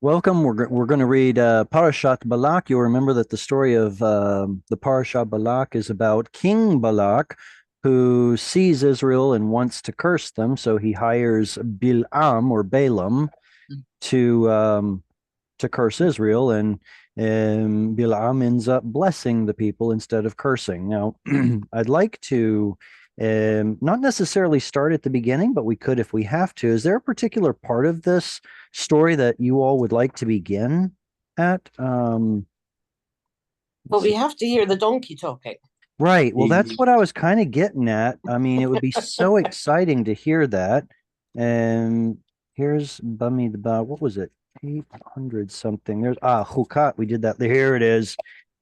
Welcome. We're going to read Parashat Balaq. You'll remember that the story of the Parashat Balaq is about King Balaq, who sees Israel and wants to curse them. So he hires Bil'am or Balaam to curse Israel, and Bil'am ends up blessing the people instead of cursing. Now, I'd like to not necessarily start at the beginning, but we could if we have to. Is there a particular part of this story that you all would like to begin at? But we have to hear the donkey talking. Right. Well, that's what I was kind of getting at. I mean, it would be so exciting to hear that. And here's Bummy the Bow. What was it? 800 something. There's Hukat. We did that. Here it is.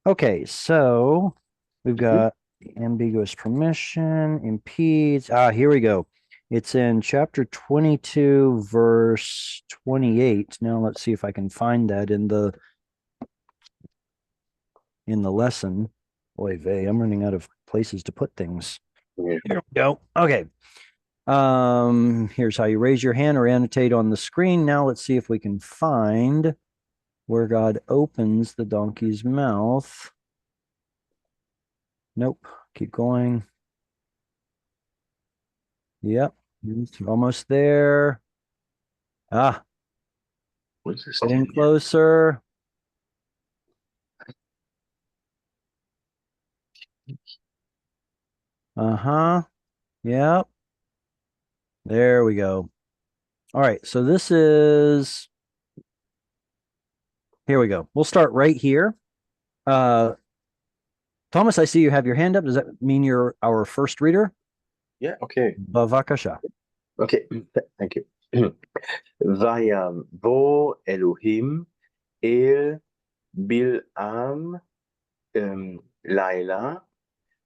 Okay, so we've got ambiguous permission, impedes. Here we go. It's in chapter 22, verse 28. Now let's see if I can find that in the lesson. Boy, vey, I'm running out of places to put things. Yeah. Here we go. Okay. Here's how you raise your hand or annotate on the screen. Now let's see if we can find where God opens the donkey's mouth. Nope. Keep going. Yep. Almost there. What's this? Getting closer. Uh-huh. Yep. There we go. All right. So this is, here we go. We'll start right here. Thomas, I see you have your hand up. Does that mean you're our first reader? Yeah, okay. Bavakasha. Okay, thank you. ויבוא אלוהים אל בלעם לילה,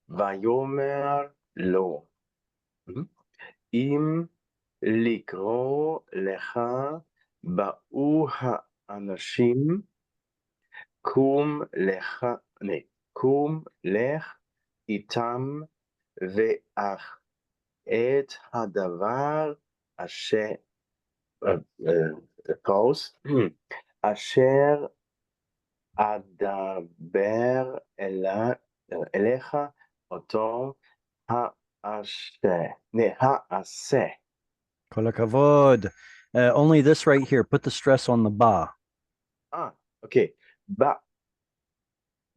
ויאמר לו, אם לקרוא לך באו האנשים, קום לך איתם, ואך את הדבר אשר אשר אדבר אליך אותו העשה. כל הכבוד. Only this right here. Put the stress on the ba. Okay.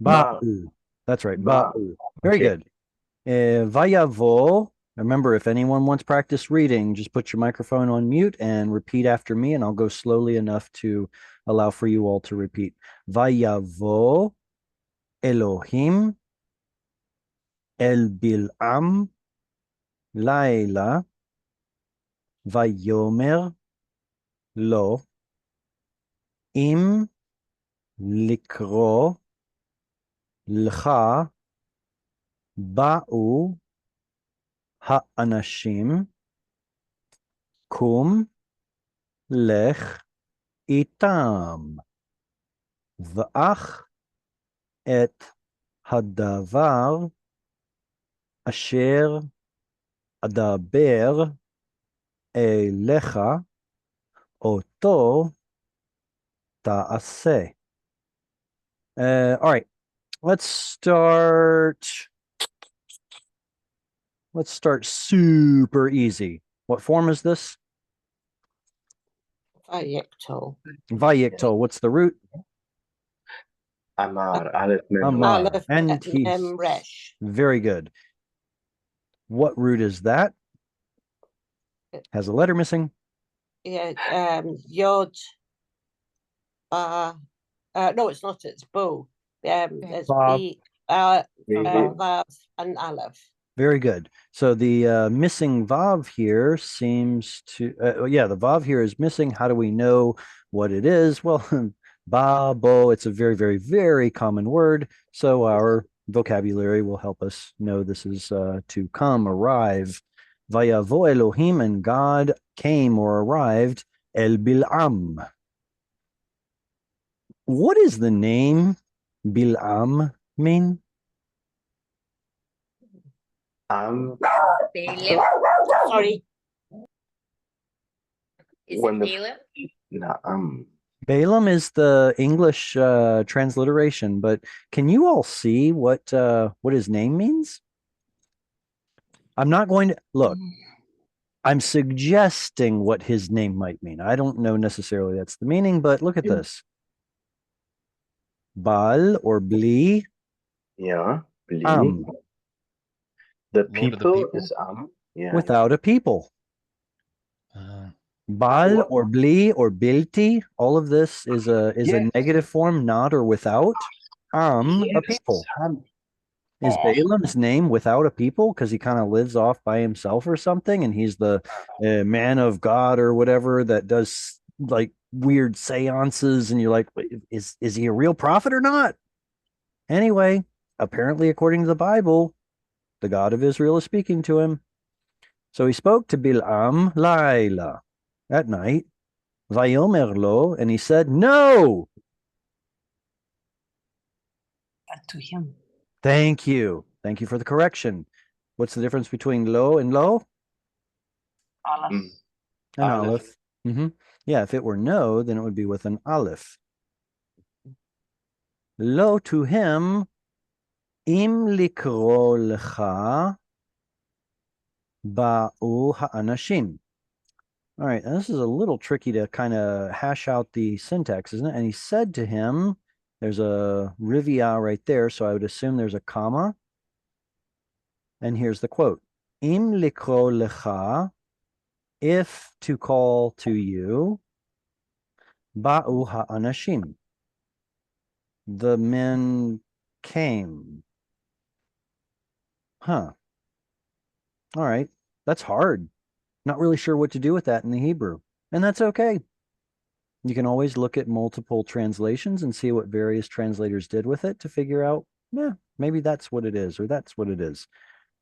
Ba'u. That's right. Ba'u. Very good. Vayavo. Remember, if anyone wants practice reading, just put your microphone on mute and repeat after me, and I'll go slowly enough to allow for you all to repeat. Vayavo Elohim El Bil'am Laila Vayomer Lo Im Likro Lcha Ba'u Ha'anashim Kum Lech Itam V'ach Et Hadavar Asher Adaber Elecha Oto Ta'aseh. All right, let's start super easy. What form is this? Vayikto. Vayikto. What's the root? Amar, Aleph, Mem, Amar. Aleph, And he's Resh. very good. What root is that? Has a letter missing. Yeah, Yod. No, it's not. It's Bo. It's B, Vav, and Aleph. Very good. So the missing Vav here seems to, the Vav here is missing. How do we know what it is? Well, Ba, Bo, it's a very, very, very common word. So our vocabulary will help us know this is to come, arrive. Vayavo Elohim, and God came or arrived, El Bil'am. What does the name Bil'am mean? Sorry. Is it Balaam? Na'am. Balaam is the English transliteration, but can you all see what his name means? I'm not going to look. I'm suggesting what his name might mean. I don't know necessarily that's the meaning, but look at this. Bal or bli Yeah. Bli. am, The Lord of the people people? is am. Yeah. without a people. Bal what? or bli or bilti, all of this is a Yes. negative form, not or without. A Yes. people. Am. Is Oh. Balaam's name without a people because he kind of lives off by himself or something, and he's the man of God or whatever that does like weird seances, and you're like, is he a real prophet or not? Anyway, apparently, according to the Bible, the God of Israel is speaking to him. So he spoke to Bilam Laila at night, Vayomer lo, and he said, "No, To him. thank you, thank you for the correction. What's the difference between lo and lo?" Aleph. Mm. An Aleph. aleph. Yeah, if it were no, then it would be with an aleph. Lo to him, im likro lecha ba'u ha'anashim. All right, this is a little tricky to kind of hash out the syntax, isn't it? And he said to him, there's a rivia right there, so I would assume there's a comma. And here's the quote. Im likro lecha, if to call to you, ba'u ha'anashim. The men came. Huh. All right. That's hard. Not really sure what to do with that in the Hebrew. And that's okay. You can always look at multiple translations and see what various translators did with it to figure out, yeah, maybe that's what it is, or that's what it is.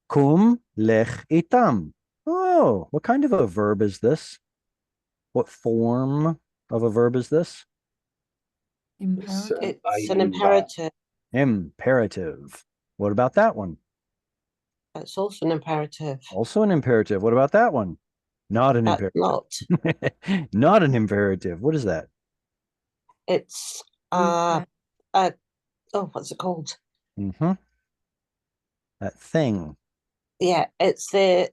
Kum lech itam. Oh, what kind of a verb is this? What form of a verb is this? Imperative. It's an imperative. Imperative. What about that one? It's also an imperative. Also an imperative. What about that one? Not an imperative. Not. Not an imperative. What is that? It's That what's it called? That thing. Yeah, it's the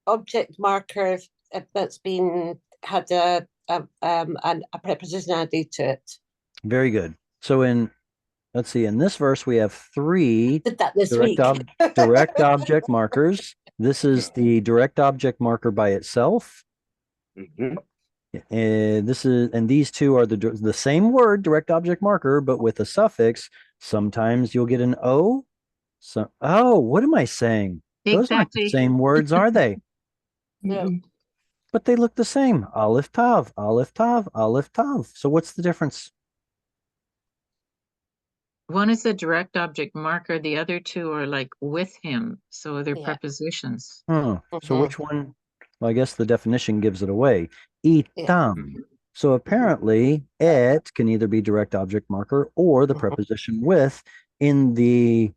object marker that's been had a preposition added to it. Very good. So let's see, in this verse we have three Did that this direct week. direct object markers. This is the direct object marker by itself. Mhm. And these two are the same word, direct object marker, but with a suffix. Sometimes you'll get an O. What am I saying? Those aren't the Exactly. same words, are they? No. But they look the same. Aleph Tav, Aleph Tav, Aleph Tav. So what's the difference? One is a direct object marker. The other two are like with him. So they're Yeah. prepositions. So Mhm. which one? Well, I guess the definition gives it away. Itam. So apparently, et can either be direct object marker or the preposition with. In the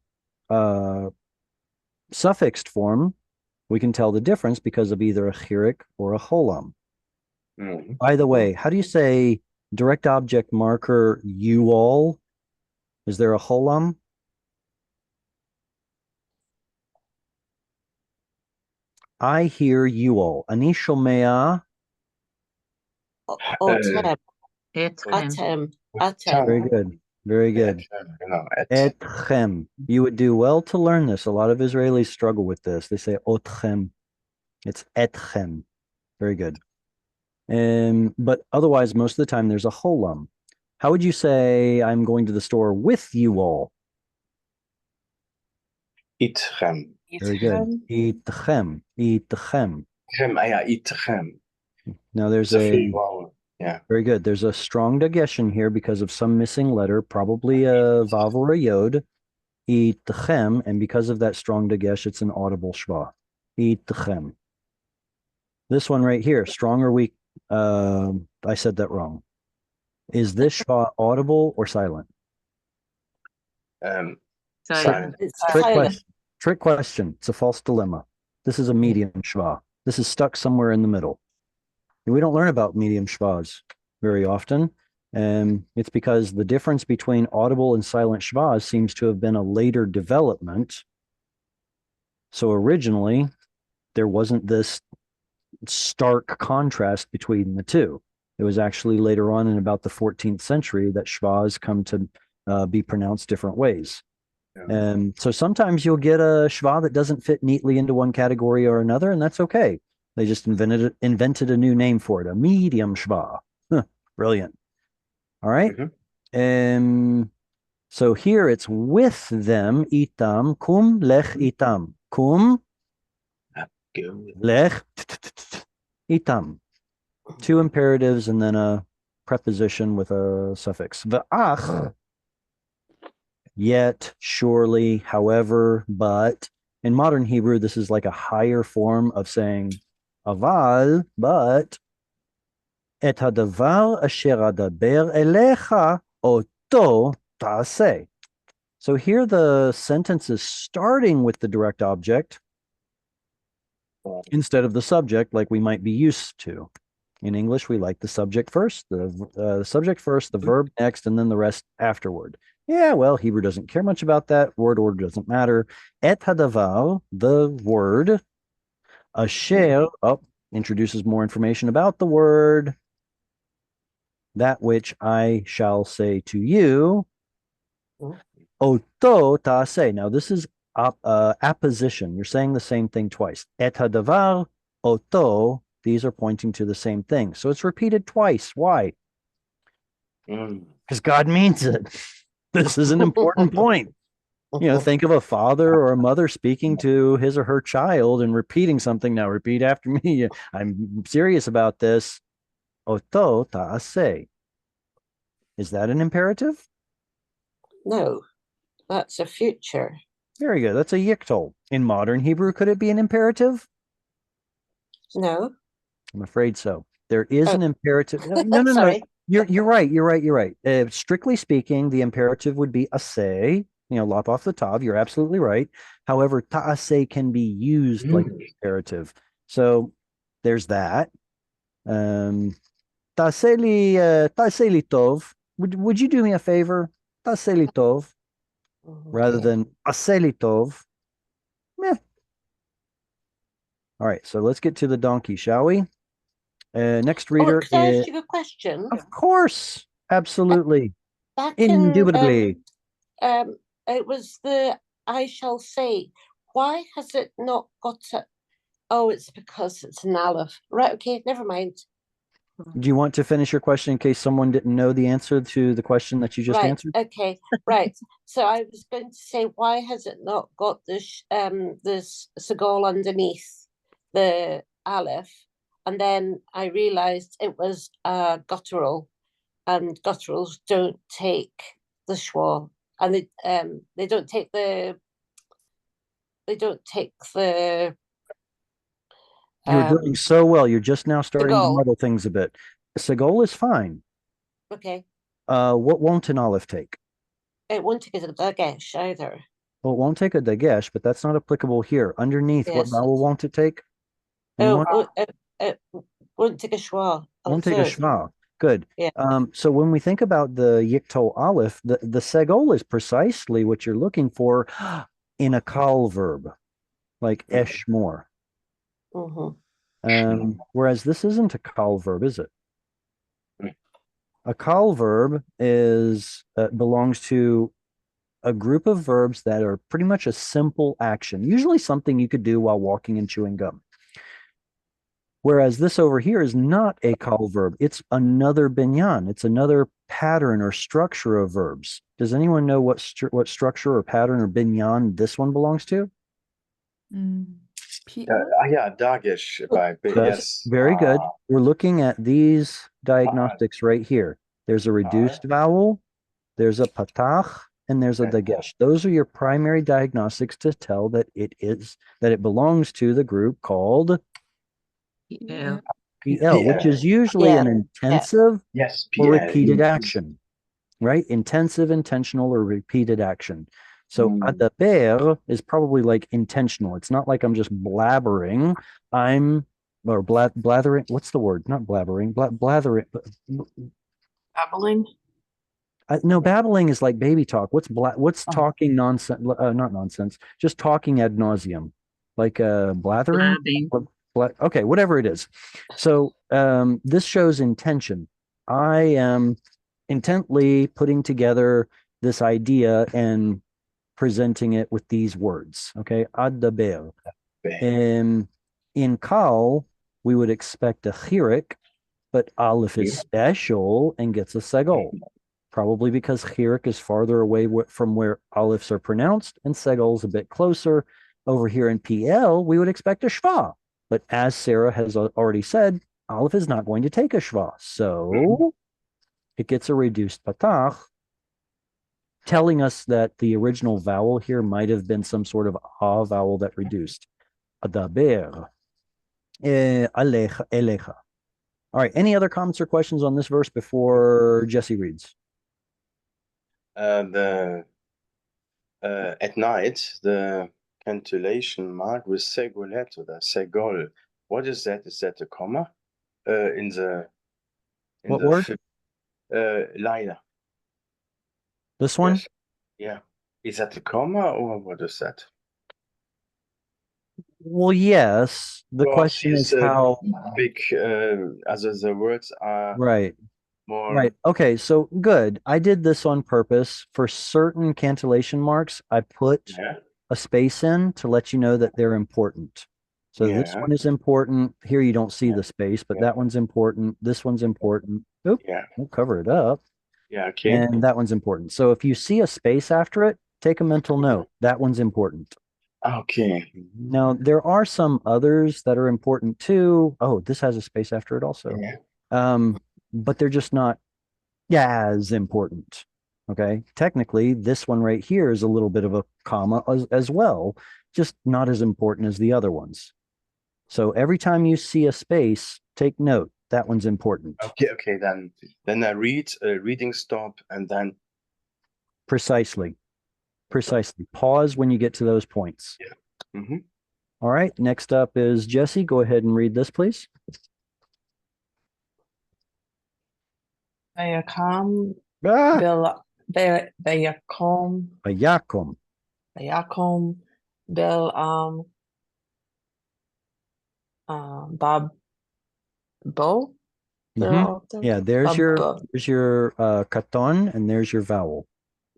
suffixed form, we can tell the difference because of either a chirik or a cholam. Mhm. By the way, how do you say direct object marker you all? Is there a cholam? I hear you all. Ani shomea. Otem. It's him. Atem. Very Atem. good. Very good. Genau, et. Etchem. You would do well to learn this. A lot of Israelis struggle with this. They say otchem. It's etchem. Very good. But otherwise, most of the time, there's a cholam. How would you say I'm going to the store with you all? Itchem. Very good. Itchem. Itchem. Chem, ja, itchem. Now there's It's a a free vowel. Yeah. very good. There's a strong digestion here because of some missing letter, probably a vav or a yod. Itchem, and because of that strong dagesh, it's an audible shva. Itchem. This one right here, strong or weak? I said that wrong. Is this shva audible or silent? Silent. It's Trick silent. question. Trick question. It's a false dilemma. This is a medium shva. This is stuck somewhere in the middle. And we don't learn about medium schwas very often. And it's because the difference between audible and silent schwas seems to have been a later development. So originally, there wasn't this stark contrast between the two. It was actually later on in about the 14th century that schwas come to be pronounced different ways. And so sometimes you'll get a schwa that doesn't fit neatly into one category or another, and that's okay. They just invented a new name for it, a medium schwa. Brilliant. All right. So here it's with them, itam, kum lech itam. Kum lech itam. Two imperatives and then a preposition with a suffix. V'ach, yet, surely, however, but. In modern Hebrew, this is like a higher form of saying aval, but. Et hadavar asher adaber elecha oto ta'aseh. So here the sentence is starting with the direct object instead of the subject like we might be used to. In English, we like the subject first, the subject first, the verb next, and then the rest afterward. Yeah, well, Hebrew doesn't care much about that. Word order doesn't matter. Et hadavar, the word, asher, introduces more information about the word. That which I shall say to you. Oto ta'aseh. Now, this is apposition. You're saying the same thing twice. Et hadavar, oto. These are pointing to the same thing. So it's repeated twice. Why? Because God means it. This is an important point. Think of a father or a mother speaking to his or her child and repeating something. Now, repeat after me. I'm serious about this. Oto ta'aseh. Is that an imperative? No, that's a future. Very good. That's a yiktol. In modern Hebrew, could it be an imperative? No. I'm afraid so. There is an imperative. No. Sorry. You're right. Strictly speaking, the imperative would be aseh, lop off the tav. You're absolutely right. However, ta'aseh can be used like an imperative. So there's that. Ta'aseh li tov. Would you do me a favor? Ta'aseh li tov. Rather than aseh li tov. Meh. All right, so let's get to the donkey, shall we? Next reader can I is, ask you a question? of course, absolutely, Back indubitably. it was the I shall say. Why has it not got a? Oh, it's because it's an aleph. Right. Okay. Never mind. Do you want to finish your question in case someone didn't know the answer to the question that you just answered? Okay. Right. So I was going to say, why has it not got this sagol underneath the aleph? And then I realized it was guttural, and gutturals don't take the schwa, and they don't take the. You're doing so well. You're just now starting to sagol. muddle things a bit. Sagol is fine. Okay. What won't an aleph take? It won't take a dagesh either. Well, it won't take a dagesh, but that's not applicable here. Underneath, what Yes. vowel won't it take? Anyone? It won't take a schwa. Won't take a shma. Good. Yeah. So when we think about the yiktol aleph, the segol is precisely what you're looking for in a kal verb, like eshmor. Whereas this isn't a kal verb, is it? A kal verb belongs to a group of verbs that are pretty much a simple action, usually something you could do while walking and chewing gum. Whereas this over here is not a kal verb. It's another binyan. It's another pattern or structure of verbs. Does anyone know what structure or pattern or binyan this one belongs to? Dagish. Yes. Very good. We're looking at these diagnostics right here. There's a reduced vowel, there's a patach, and there's a dagesh. Those are your primary diagnostics to tell that it belongs to the group called PL, which is usually an intensive or repeated action, right? Intensive, intentional, or repeated action. So adaber is probably like intentional. It's not like I'm just blabbering. I'm or blathering. What's the word? Not blabbering, blathering. Babbling. No, babbling is like baby talk. What's Oh. talking nonsense? Not nonsense, just talking ad nauseum, like blathering. Blabbing. Okay, whatever it is. So this shows intention. I am intently putting together this idea and presenting it with these words. Okay, adaber. In kal, we would expect a chirik, but aleph is special and gets a segol. Probably because chirik is farther away from where alephs are pronounced, and segol is a bit closer. Over here in PL, we would expect a shva. But as Sarah has already said, aleph is not going to take a shva. So it gets a reduced patach, telling us that the original vowel here might have been some sort of a vowel that reduced. Adaber. Alecha, elecha. All right. Any other comments or questions on this verse before Jesse reads? At night, the cantillation mark with segolet or the segol. What is that? Is that a comma? In the What word? Lila. This one? Yes. Yeah. Is that a comma or what is that? Well, yes. The question is how. Big, as the words are Right. more. Right. Okay. So good. I did this on purpose. For certain cantillation marks, I put Yeah. a space in to let you know that they're important. So this Yeah. one is important. Here you don't see the space, but that one's important. This one's important. Oop, Yeah. we'll cover it up. Yeah. Okay. And that one's important. So if you see a space after it, take a mental note. That one's important. Okay. Now, there are some others that are important too. Oh, this has a space after it also. Yeah. But they're just not as important. Okay. Technically, this one right here is a little bit of a comma as well, just not as important as the other ones. So every time you see a space, take note. That one's important. Okay. Okay. Then I read reading stop and then. Precisely. Pause when you get to those points. Yeah. Mm-hmm. All right. Next up is Jesse. Go ahead and read this, please. Vayakom Ah, Vayakom Vayakum. Bil Babo. Yeah, there's your katon and there's your vowel.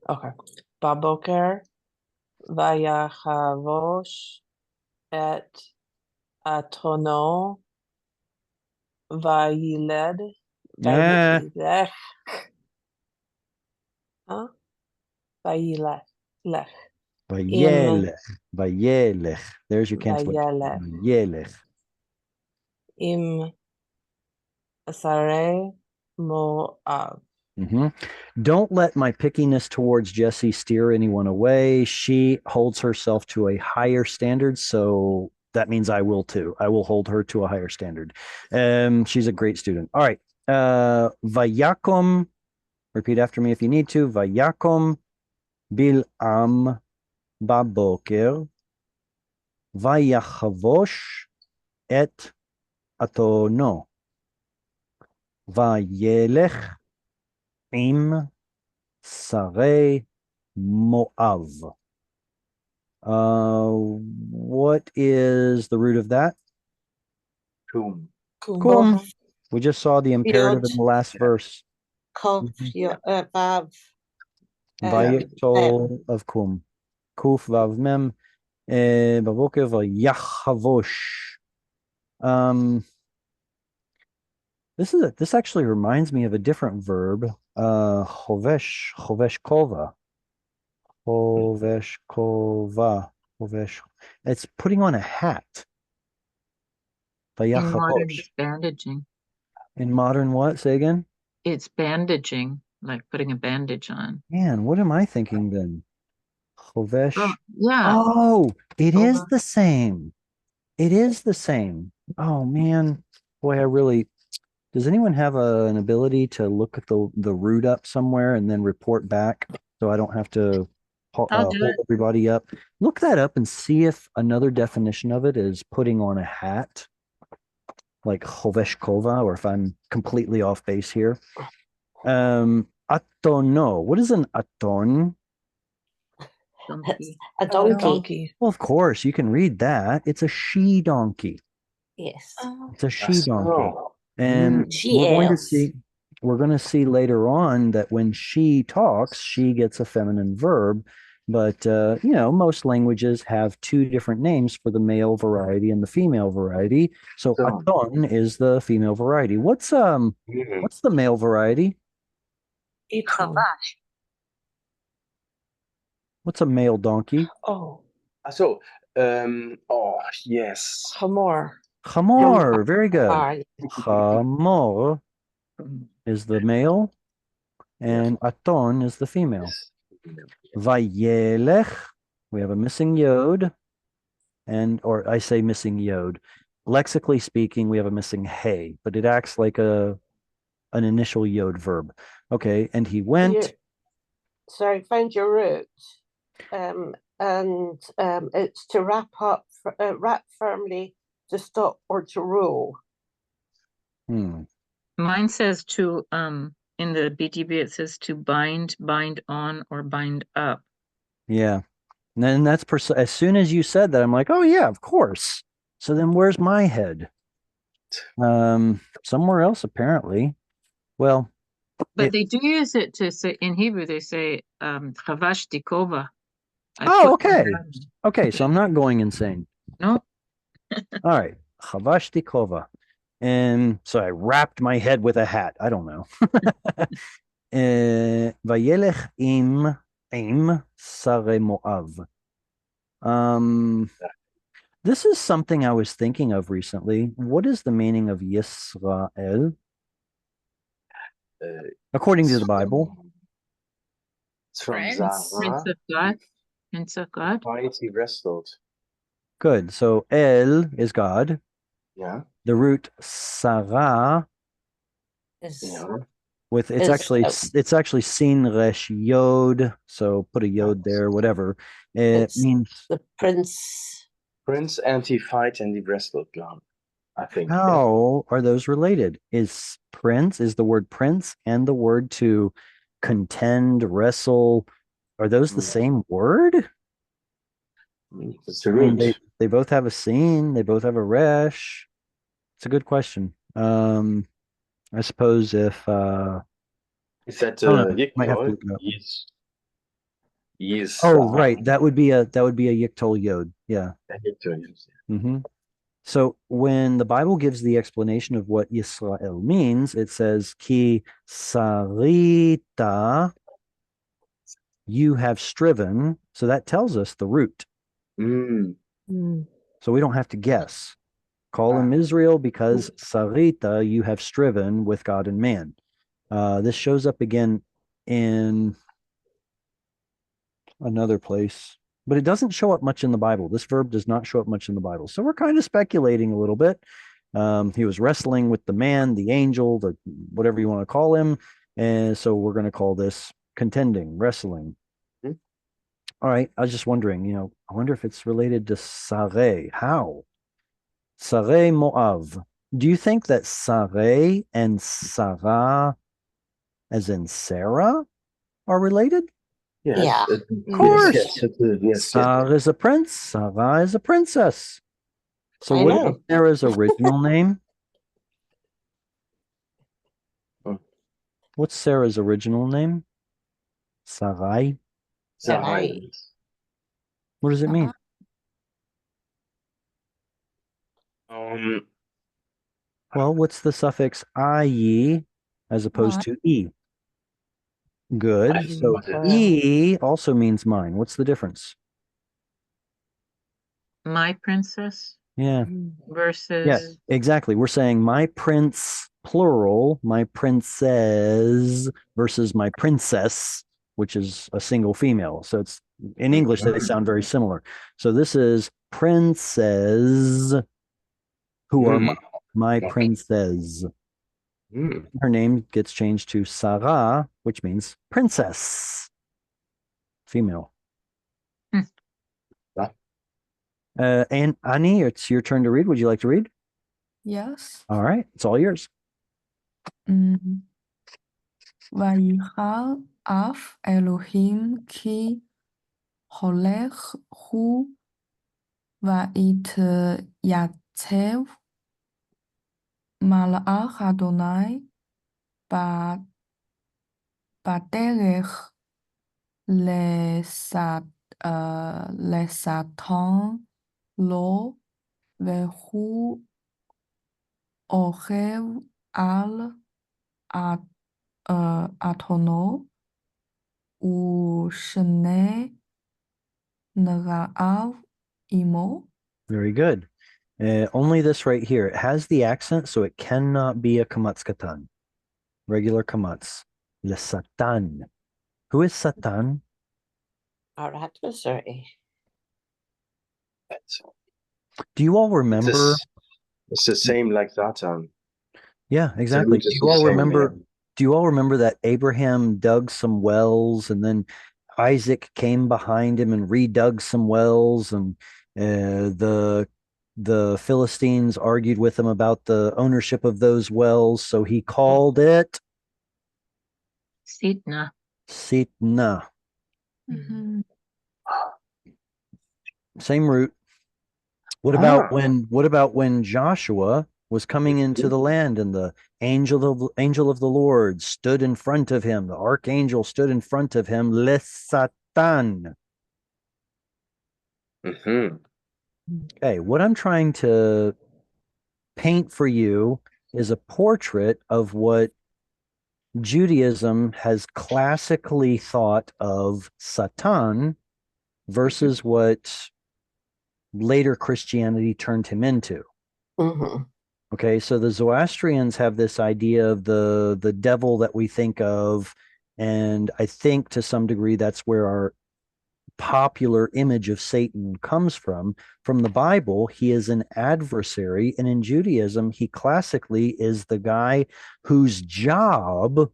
Okay. Baboker Vayachavosh et Atono Vayiled Vayilech. Huh? Vayilech. Vayelech. There's your cancellation. Vayelech. Im Sare Moav. Don't let my pickiness towards Jessie steer anyone away. She holds herself to a higher standard, so that means I will too. I will hold her to a higher standard. She's a great student. All right. Vayakom. Repeat after me if you need to. Vayakom Bil'am Baboker. Vayachavosh et Atono. Vayelech Im Sarei Moav. What is the root of that? Kum. Kum. We just saw the imperative in the last verse. Vav. Vayetol of kum. Kuf vav mem. Baboker vayachavosh. This actually reminds me of a different verb. Chovesh kova. Chovesh kova. Chovesh. It's putting on a hat. In modern, Vayachavosh. it's bandaging. In modern what? Say again? It's bandaging, like putting a bandage on. Man, what am I thinking then? Chovesh. Oh, yeah. Oh, it is Kova. the same. It is the same. Oh man. Boy, does anyone have an ability to look at the root up somewhere and then report back so I don't have to I'll hold do it. everybody up? Look that up and see if another definition of it is putting on a hat. like Choveshkova, or if I'm completely off base here. Atono. What is an aton? Donkey. A donkey. Donkey. Well, of course, you can read that. It's a she donkey. Yes. It's a she donkey. Oh. And She we're going to else. see later on that when she talks, she gets a feminine verb. But most languages have two different names for the male variety and the female variety. So So, aton is the female variety. What's mm. the male variety? Iton. What's a male donkey? Oh, So, oh, yes. Hamor. Chamor. Very good. Ah, Chamor is the male, and aton is the female. Yes. Vayelech, we have a missing yod, or I say missing yod. Lexically speaking, we have a missing hey, but it acts like an initial yod verb. Okay, and he went. Sorry, find your root. And it's to wrap up, wrap firmly, to stop or to roll. Mine says to, in the BTB, it says to bind on, or bind up. Yeah. And then that's as soon as you said that, I'm like, oh yeah, of course. So then where's my head? Somewhere else, apparently. Well, But they do use it to say, in Hebrew, they say, chavash dikova. Oh, okay. Okay, so I'm not going insane. No. All right. Chavash dikova. And so I wrapped my head with a hat. I don't know. Vayelech im sare Moav. This is something I was thinking of recently. What is the meaning of Yisrael? According to the Bible. It's from Prince Zara. of God. Prince of God. Mighty wrestled. Good. So El is God. Yeah. The root Sarah Yeah. with it's actually sin resh yod. So put a yod there, whatever. It means the prince. Prince and he fight and he wrestled long, I think. How are those related? Is the word prince and the word to contend, wrestle, are those the same word? It's a root. They both have a sin, they both have a resh. It's a good question. I suppose if Is that might have to look it up. Yes. Oh, right. That would be a yiktol yod. Yeah. Mm-hmm. So when the Bible gives the explanation of what Yisrael means, it says ki sarita, you have striven. So that tells us the root. So we don't have to guess. Call him Israel because sarita, you have striven with God and man. This shows up again in another place, but it doesn't show up much in the Bible. This verb does not show up much in the Bible. So we're kind of speculating a little bit. He was wrestling with the man, the angel, the whatever you want to call him. And so we're going to call this contending, wrestling. All right. I was just wondering, I wonder if it's related to Sareh. How? Sareh Moav. Do you think that Sareh and Sarah, as in Sarah, are related? Yes, Yeah. Of course. Yes. Sarah is a prince. Sarah is a princess. So I what know. is Sarah's original name? What's Sarah's original name? Sarai. Sarai. What does it mean? Well, what's the suffix ayi as opposed to e? Good. So e also means mine. What's the difference? My princess. Yeah. Versus. Yes, exactly. We're saying my prince, plural, my princess versus my princess, which is a single female. So it's in English, they sound very similar. So this is princes who are my princess. Her name gets changed to Sarah, which means princess, female. And Annie, it's your turn to read. Would you like to read? Yes. All right, it's all yours. ויחל אף אלוהים כי הולך הוא ויתייצב מלאך אדוני בדרך לשטן לו והוא אוכב על אתונו ושני נעריו עמו. Very good. Only this right here. It has the accent, so it cannot be a kamatz katan. Regular kamatz. Le satan. Who is Satan? Our adversary. Do you all remember? It's the same like Satan. Yeah, exactly. root is the same, Do you all remember that Abraham dug some wells and then Isaac came behind him and redug some wells, and the Philistines argued with him about the ownership of those wells, so he called it Sitna. Sitna. Same root. What about when Joshua was coming into the land and the angel of the Lord stood in front of him, the archangel stood in front of him, le Satan. Okay, what I'm trying to paint for you is a portrait of what Judaism has classically thought of Satan versus what later Christianity turned him into. Okay, so the Zoroastrians have this idea of the devil that we think of, and I think to some degree that's where our popular image of Satan comes from. From the Bible, he is an adversary, and in Judaism, he classically is the guy whose job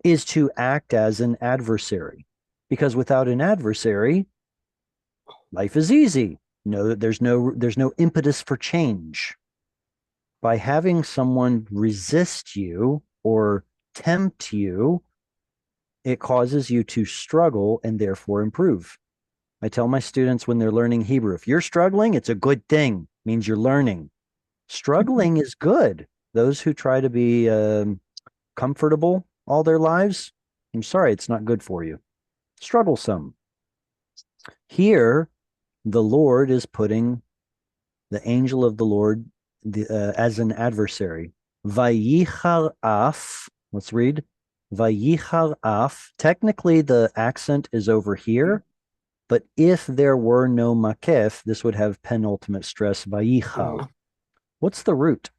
is to act as an adversary, because without an adversary, life is easy. There's no impetus for change. By having someone resist you or tempt you, it causes you to struggle and therefore improve. I tell my students when they're learning Hebrew, if you're struggling, it's a good thing. It means you're learning. Struggling is good. Those who try to be comfortable all their lives, I'm sorry, it's not good for you. Struggle some. Here, the Lord is putting the angel of the Lord as an adversary. Vayichar af. Let's read. Vayichar af. Technically, the accent is over here, but if there were no makef, this would have penultimate stress. Vayichar. What's the root?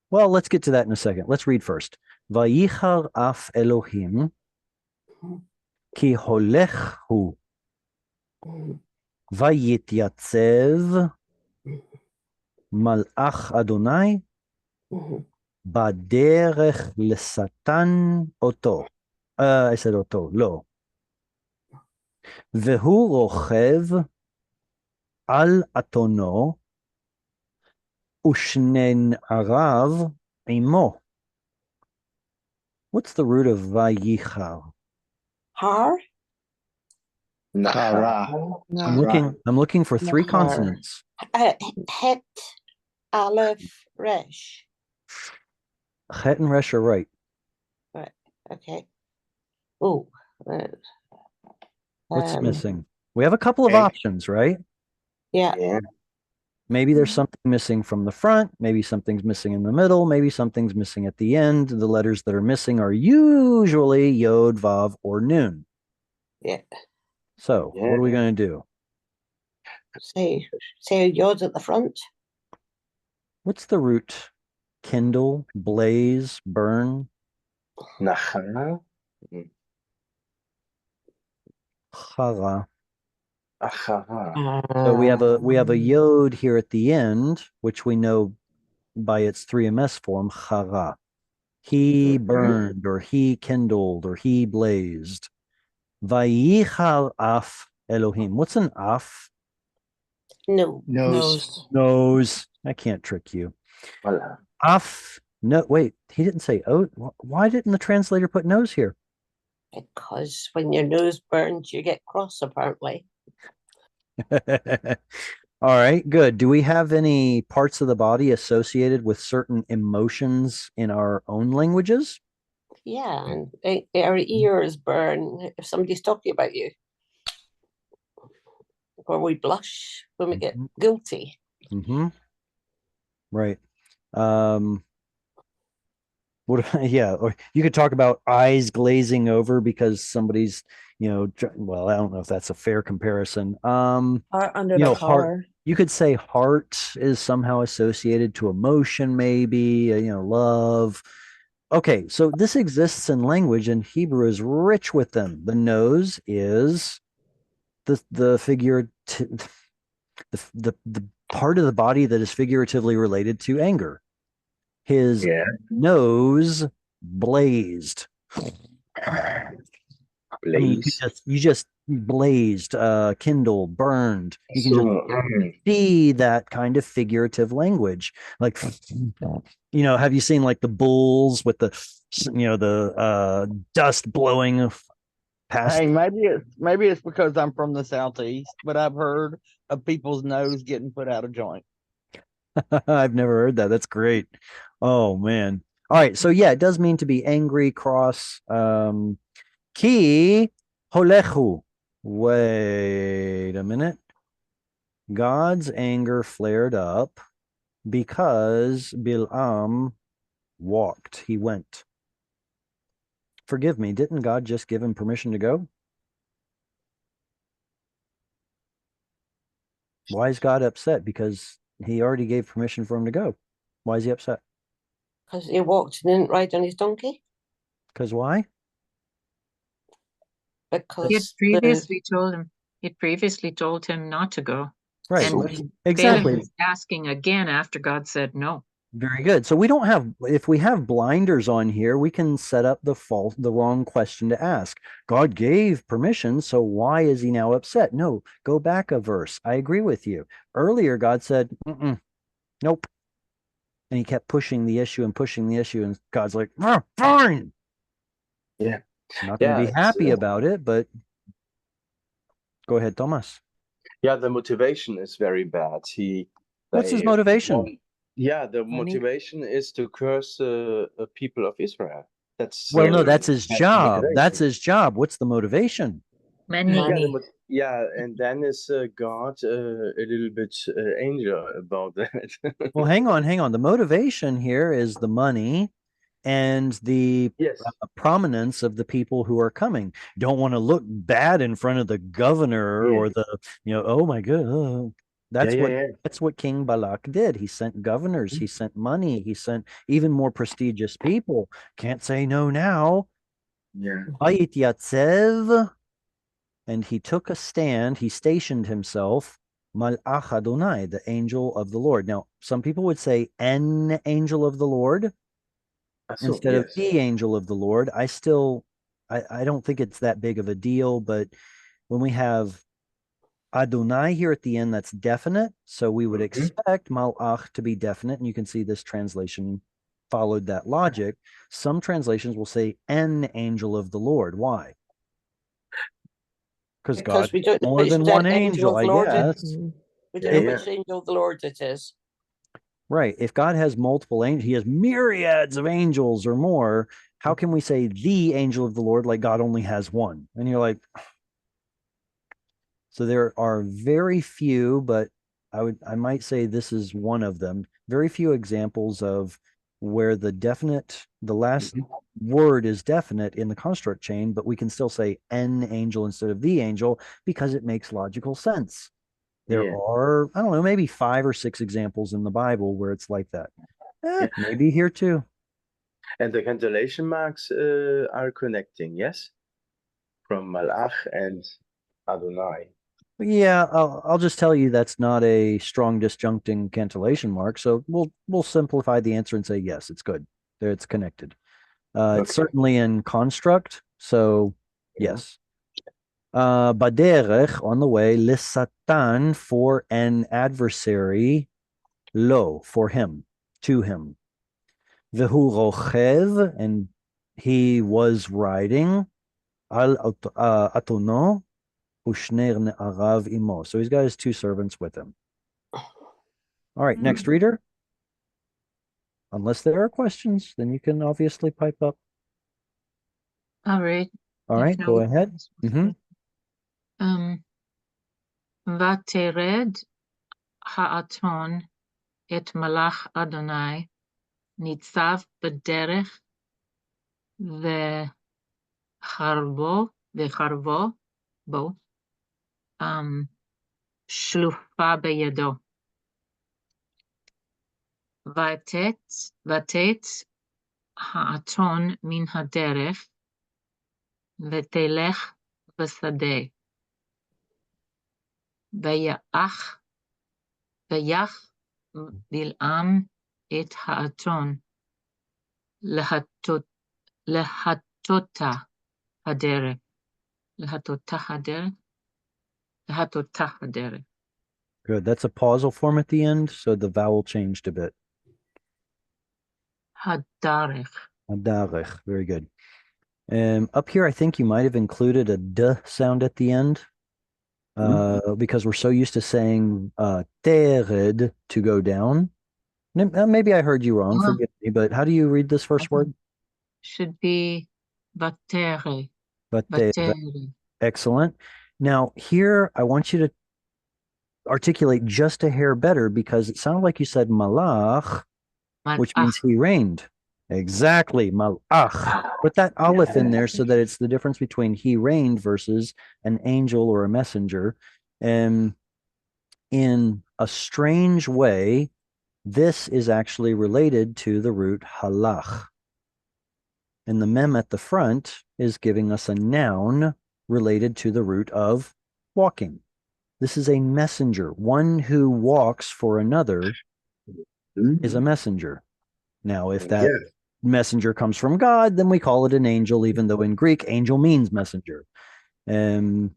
Well, let's get to that in a second. Let's read first. Vayichar af Elohim ki holech hu vayityatzv malach Adonai baderech lesatan oto. I said oto, lo. Vehu rochev al atono ushnen arav imo. What's the root of vayichar? Har? Nahara. I'm looking for three Nahar. consonants. Het, Aleph, Resh. Chet and Resh are right. Right, okay. Oh. What's missing? We have a couple of Hey. options, right? Yeah. Maybe there's something missing from the front. Maybe something's missing in the middle. Maybe something's missing at the end. The letters that are missing are usually Yod, Vav, or Nun. Yeah. So what are we going to do? Say yours at the front. What's the root? Kindle, blaze, burn. Nahara. Chara. Achara. So we have a Yod here at the end, which we know by its 3ms form, Chara. He burned, or he kindled, or he blazed. Vayichal af Elohim. What's an af? No. Nose. Nose. I can't trick you. Voilà. Af. No, wait. He didn't say oh. Why didn't the translator put nose here? Because when your nose burns, you get cross, apparently. All right, good. Do we have any parts of the body associated with certain emotions in our own languages? Yeah, and our ears burn if somebody's talking about you. Or we blush when we get guilty. Mm-hmm. Right. Yeah, or you could talk about eyes glazing over because somebody's, well, I don't know if that's a fair comparison. Heart under the Heart. collar. You could say heart is somehow associated to emotion, maybe, love. Okay, so this exists in language, and Hebrew is rich with them. The nose is the figure the part of the body that is figuratively related to anger. His Yeah. nose blazed. I mean, Blaze. you just blazed, kindled, burned. You can just see that kind of figurative language. Like, have you seen like the bulls with the dust blowing past? Hey, maybe it's because I'm from the southeast, but I've heard of people's nose getting put out of joint. I've never heard that. That's great. Oh man. All right. So yeah, it does mean to be angry, cross. Ki holechu. Wait a minute. God's anger flared up because Bil'am walked. He went. Forgive me, didn't God just give him permission to go? Why is God upset? Because he already gave permission for him to go. Why is he upset? Because he walked and didn't ride on his donkey. Because why? Because He had previously told him not to go. Right. And Exactly. Balaq was asking again after God said no. Very good. So we don't have, if we have blinders on here, we can set up the wrong question to ask. God gave permission, so why is he now upset? No, go back a verse. I agree with you. Earlier, God said, nope. And he kept pushing the issue, and God's like, fine. Yeah. I'm not going to be happy about it, but go ahead, Thomas. Yeah, the motivation is very bad. What's his motivation? The motivation is to curse the people of Israel. No, that's his job. That's his job. What's the motivation? Money. Yeah, and then is God a little bit angel about that? Well, hang on. The motivation here is the money and the prominence of the people who are coming. Don't want to look bad in front of the governor or the, oh my God. That's what King Balaq did. He sent governors, he sent money, he sent even more prestigious people. Can't say no now. Yeah. And he took a stand, he stationed himself, Malach Adonai, the angel of the Lord. Now, some people would say an angel of the Lord instead of the angel of the Lord. I don't think it's that big of a deal, but when we have Adonai here at the end, that's definite. So we would expect Malach to be definite. And you can see this translation followed that logic. Some translations will say an angel of the Lord. Why? Because God we don't know more than one angel, I guess. We don't know which angel of the Lord it is. Right. If God has multiple angels, he has myriads of angels or more. How can we say the angel of the Lord like God only has one? And you're like, so there are very few, but I might say this is one of them. Very few examples of where the last word is definite in the construct chain, but we can still say an angel instead of the angel because it makes logical sense. There are, I don't know, maybe 5 or 6 examples in the Bible where it's like that. Maybe here too. And the cantillation marks are connecting, yes? From Malach and Adonai. Yeah, I'll just tell you that's not a strong disjuncting cantillation mark. So we'll simplify the answer and say yes, it's good. It's connected. It's certainly in construct. So yes. Baderech, on the way, lisatan, for an adversary, lo, for him, to him. Vehu rochev, and he was riding, al atono, ushner ne'arav imo. So he's got his two servants with him. All right, next reader. Unless there are questions, then you can obviously pipe up. All right. All If right, no go ahead. one's- Mhm. Vatered ha'aton et malach Adonai nitzav b'derech v'charvo bo shlufa beyado. Vatet ha'aton min haderech v'telech b'sadeh. Vayach Bil'am et ha'aton lehatota haderech. Lehatota haderech. Good. That's a pausal form at the end, so the vowel changed a bit. Hadarech. Adarech. Very good. Up here, I think you might have included a d sound at the end, because we're so used to saying tered, to go down. Maybe I heard you wrong. Uh-huh. Forgive me, but how do you read this first word? Should be batere. Batere. Batere. Excellent. Now here, I want you to articulate just a hair better, because it sounded like you said malach, which means he reigned. Exactly, malach. Put that aleph in there so that it's the difference between he reigned versus an angel or a messenger. And in a strange way, this is actually related to the root halach. And the mem at the front is giving us a noun related to the root of walking. This is a messenger. One who walks for another is a messenger. Now, if that messenger comes from God, then we call it an angel, even though in Greek, angel means messenger. And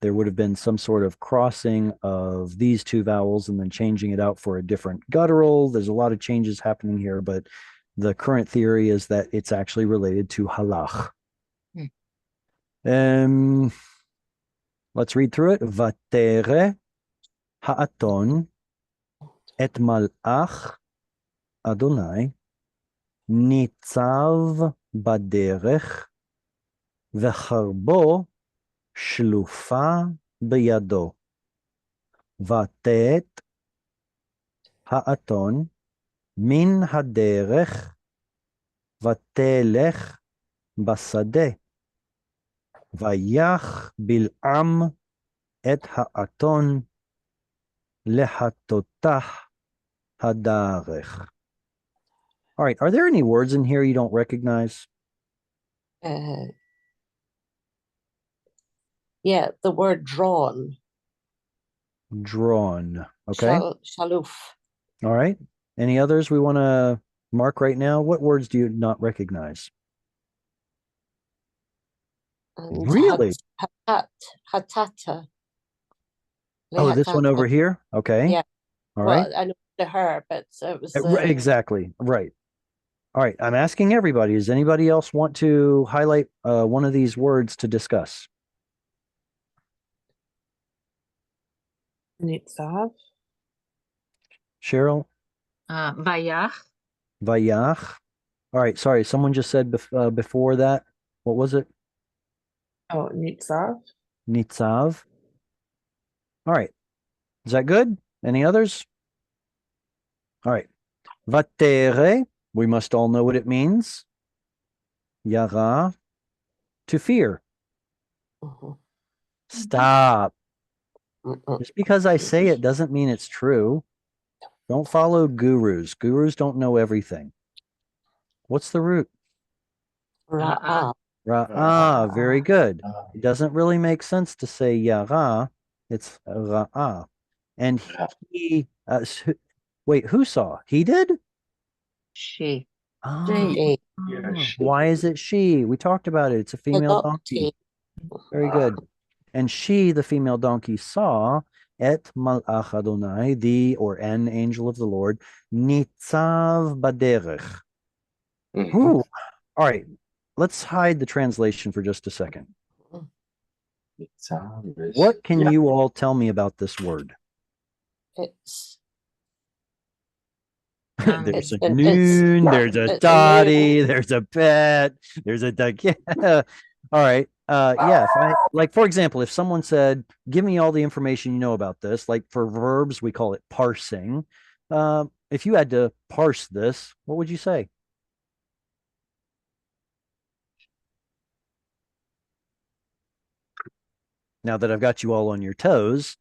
there would have been some sort of crossing of these two vowels and then changing it out for a different guttural. There's a lot of changes happening here, but the current theory is that it's actually related to halach. Let's read through it. Vatere ha'aton et malach Adonai nitzav baderech v'charbo shlufa beyado. Vatet ha'aton min haderech vatelech basadeh. Vayach bil'am et ha'aton lehatotah hadarech. All right, are there any words in here you don't recognize? Yeah, the word drawn. Drawn. Okay. Shaluf. All right. Any others we want to mark right now? What words do you not recognize? And Really? hatata. Oh, this one over Lehatata. here? Okay. Yeah. All right. Well, I know the her, but it was Exactly. Right. All right. I'm asking everybody, does anybody else want to highlight one of these words to discuss? Nitzav. Cheryl? Vayach. Vayach. All right. Sorry. Someone just said before that. What was it? Oh, Nitzav. Nitzav. All right. Is that good? Any others? All right. Vatere. We must all know what it means. Yara. To fear. Stop. Just because I say it doesn't mean it's true. Don't follow gurus. Gurus don't know everything. What's the root? Ra'ah. Ra'ah. Very good. It doesn't really make sense to say yara. It's ra'ah. And he, wait, who saw? He did? She. Ah, She. why is it she? We talked about it. It's a female donkey. Adoptee. Very good. And she, the female donkey, saw et malach Adonai, the or an angel of the Lord, nitzav baderech. Mhm. Ooh. All right, let's hide the translation for just a second. What can Yeah. you all tell me about this word? It's There's a it's noon, there's a it's a dotty, there's a bet, there's a duck. Yeah. All right. Yeah. If I like, for example, if someone said, "Give me all the information you know about this," like for verbs, we call it parsing. If you had to parse this, what would you say? Now that I've got you all on your toes,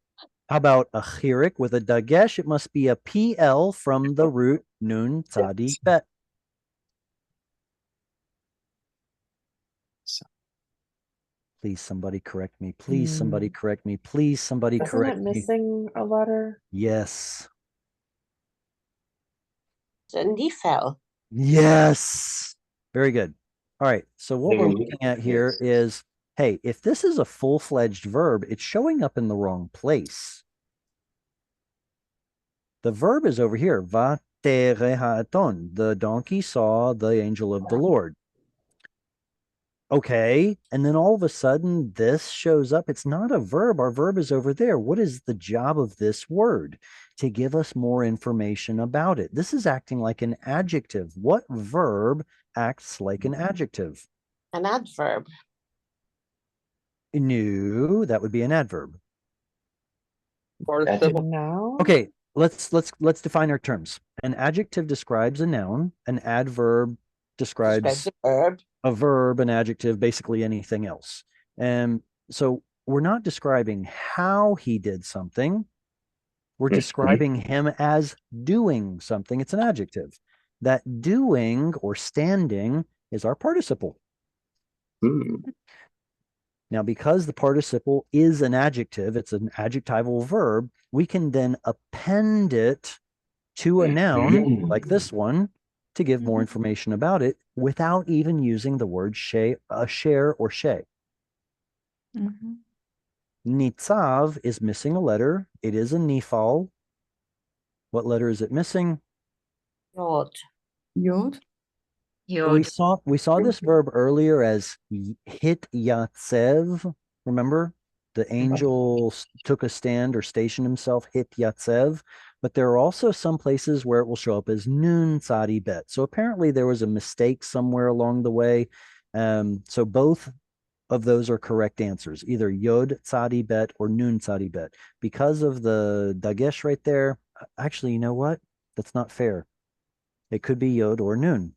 how about a chirik with a dagesh? It must be a PL from the root nun tzadi bet. Please, somebody correct me. Please, somebody correct me. Please, somebody Isn't correct it me. missing a letter? Yes. a nifel. Yes. Very good. All right. So what we're Maybe looking at here is, hey, if this is a full-fledged verb, it's showing up in the wrong place. The verb is over here. Va ha'aton. The donkey saw the angel of the Lord. Okay. And then all of a sudden, this shows up. It's not a verb. Our verb is over there. What is the job of this word? To give us more information about it. This is acting like an adjective. What verb acts like an adjective? An adverb. No, that would be an adverb. Participle. No. Okay, let's define our terms. An adjective describes a noun. An adverb describes Describes a verb. a verb, an adjective, basically anything else. And so we're not describing how he did something. We're describing him as doing something. It's an adjective. That doing or standing is our participle. Hmm. Now, because the participle is an adjective, it's an adjectival verb, we can then append it to a noun like this one to give more information about it without even using the word share or shay. Mhm. Nitzav is missing a letter. It is a nifal. What letter is it missing? Yod. Yod. Yod. We saw this verb earlier as hit yatsev. Remember, the angel took a stand or stationed himself. Hit yatsev. But there are also some places where it will show up as nun tzadi bet. So apparently there was a mistake somewhere along the way. So both of those are correct answers, either yod tzadi bet or nun tzadi bet. Because of the dagesh right there, actually, you know what? That's not fair. It could be yod or nun.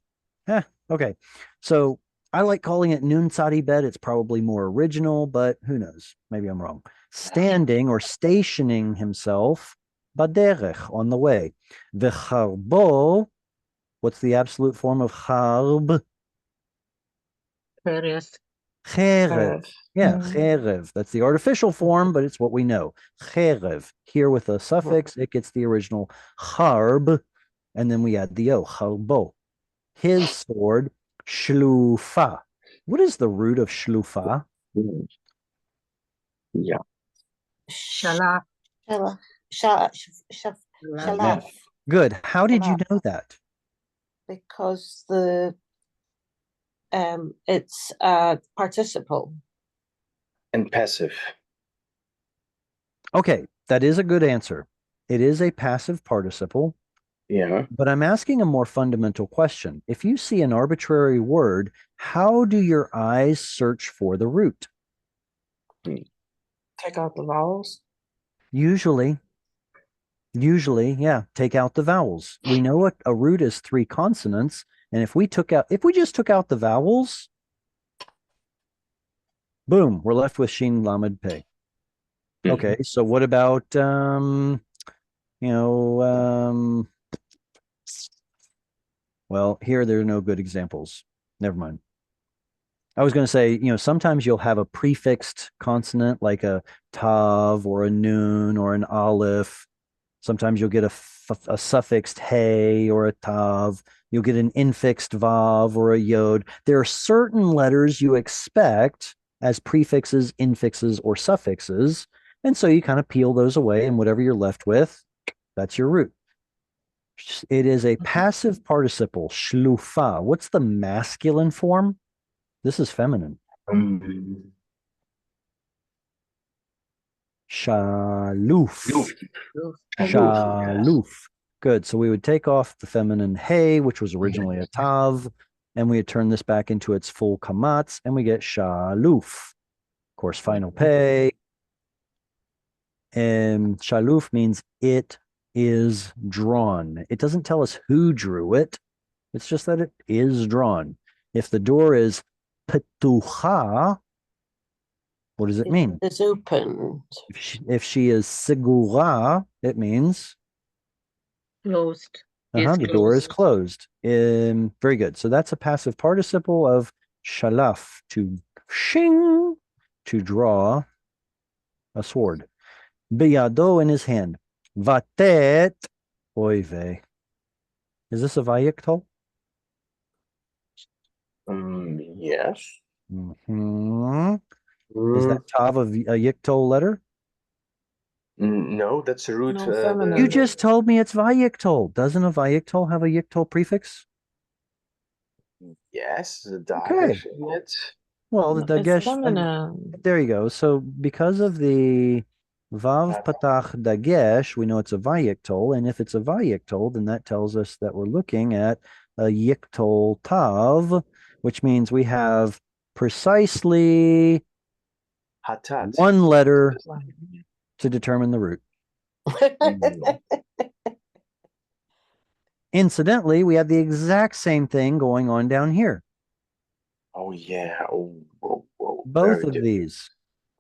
Okay. So I like calling it nun tzadi bet. It's probably more original, but who knows? Maybe I'm wrong. Standing or stationing himself, baderech, on the way. V'charbo, what's the absolute form of charb? Perez. Cherev. Yeah, Mhm. cherev. That's the artificial form, but it's what we know. Cherev. Here with a suffix, it gets the original charb, and then we add the o, charbo. His sword, shlufa. What is the root of shlufa? Yeah. Shalaf. Shalaf. Shalaf. Shalaf. Good. How did you Shalaf. know that? Because it's participle. And passive. Okay, that is a good answer. It is a passive participle, Yeah. but I'm asking a more fundamental question. If you see an arbitrary word, how do your eyes search for the root? Take out the vowels. Usually, yeah, take out the vowels. We know what a root is 3 consonants, and if we just took out the vowels, boom, we're left with shin lamed pei. Okay, so what about well, here there are no good examples. Never mind. I was going to say, sometimes you'll have a prefixed consonant like a tav or a nun or an aleph. Sometimes you'll get a suffixed hey or a tav. You'll get an infixed vav or a yod. There are certain letters you expect as prefixes, infixes, or suffixes. And so you kind of peel those away, and whatever you're left with, that's your root. It is a passive participle, shlufa. What's the masculine form? This is feminine. Shaluf. Shaluf. Good. So we would take off the feminine hey, which was originally a tav, and we would turn this back into its full kamatz, and we get shaluf. Of course, final pay. And shaluf means it is drawn. It doesn't tell us who drew it. It's just that it is drawn. If the door is petucha, what does it mean? It's open. If she is sigura, it means Closed. the door is closed. Very good. So that's a passive participle of shalaf, to shing, to draw a sword. Biyado, in his hand. Vatet, oive. Is this a vayiktol? Yes. Mhm. Is that tav a yiktol letter? No, that's a root. No, feminine. You just told me it's vayiktol. Doesn't a vayiktol have a yiktol prefix? Yes, the Okay. dagesh in it. Well, the It's dagesh. feminine. There you go. So because of the vav patach dagesh, we know it's a vayiktol, and if it's a vayiktol, then that tells us that we're looking at a yiktol tav, which means we have precisely Hatat. one letter to determine the root. Incidentally, we have the exact same thing going on down here. Oh yeah. Oh, Both very of good. these.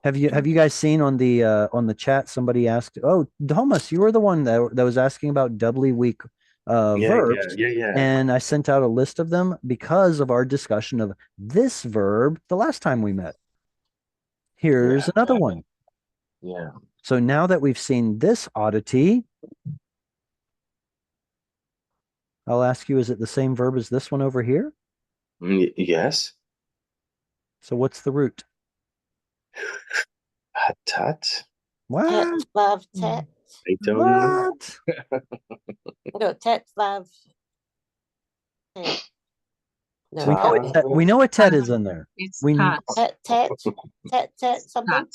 Have you guys seen on the chat somebody asked, oh, Thomas, you were the one that was asking about doubly weak verbs. Yeah. And I sent out a list of them because of our discussion of this verb the last time we met. Here's another one. Yeah. So now that we've seen this oddity, I'll ask you, is it the same verb as this one over here? Yes. So what's the root? Hatat. What? Tet, vav, tet. I don't know. What? No, tet, vav. Tet. No, We know, tet, we know a tet is in there. It's We- tat. tet, something. Tat.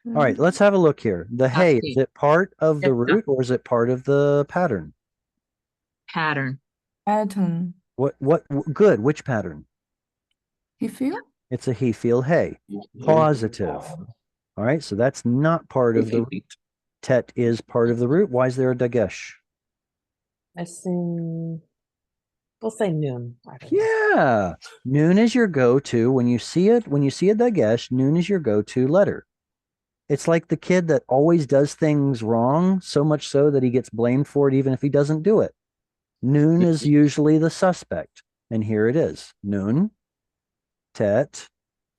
All right, let's have a look here. The hey, Okay. is it part of the Yes, root or is it part of the pattern? Pattern. Pattern. Good. Which pattern? He feel? It's a he feel hey. Positive. All right, so that's not part of the root. Tet is part of the root. Why is there a dagesh? I sing. We'll say noon. I don't know. Yeah. Noon is your go-to. When you see a dagesh, noon is your go-to letter. It's like the kid that always does things wrong, so much so that he gets blamed for it even if he doesn't do it. Noon is usually the suspect. And here it is. Noon, tet,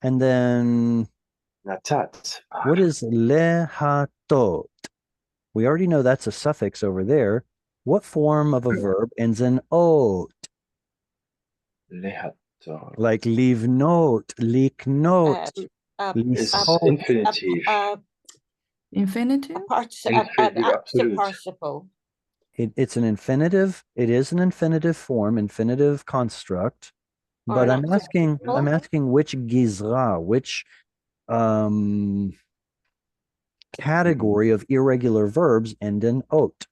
and then Natat. what is lehatot? We already know that's a suffix over there. What form of a verb ends in ot? Lehatot. Like livnot, liknot, It's lishot. infinitive. Infinitive? An Infinitive, active absolute. participle. It's an infinitive. It is an infinitive form, infinitive construct. Or But an I'm active participle. asking which gizra, which category of irregular verbs end in ot,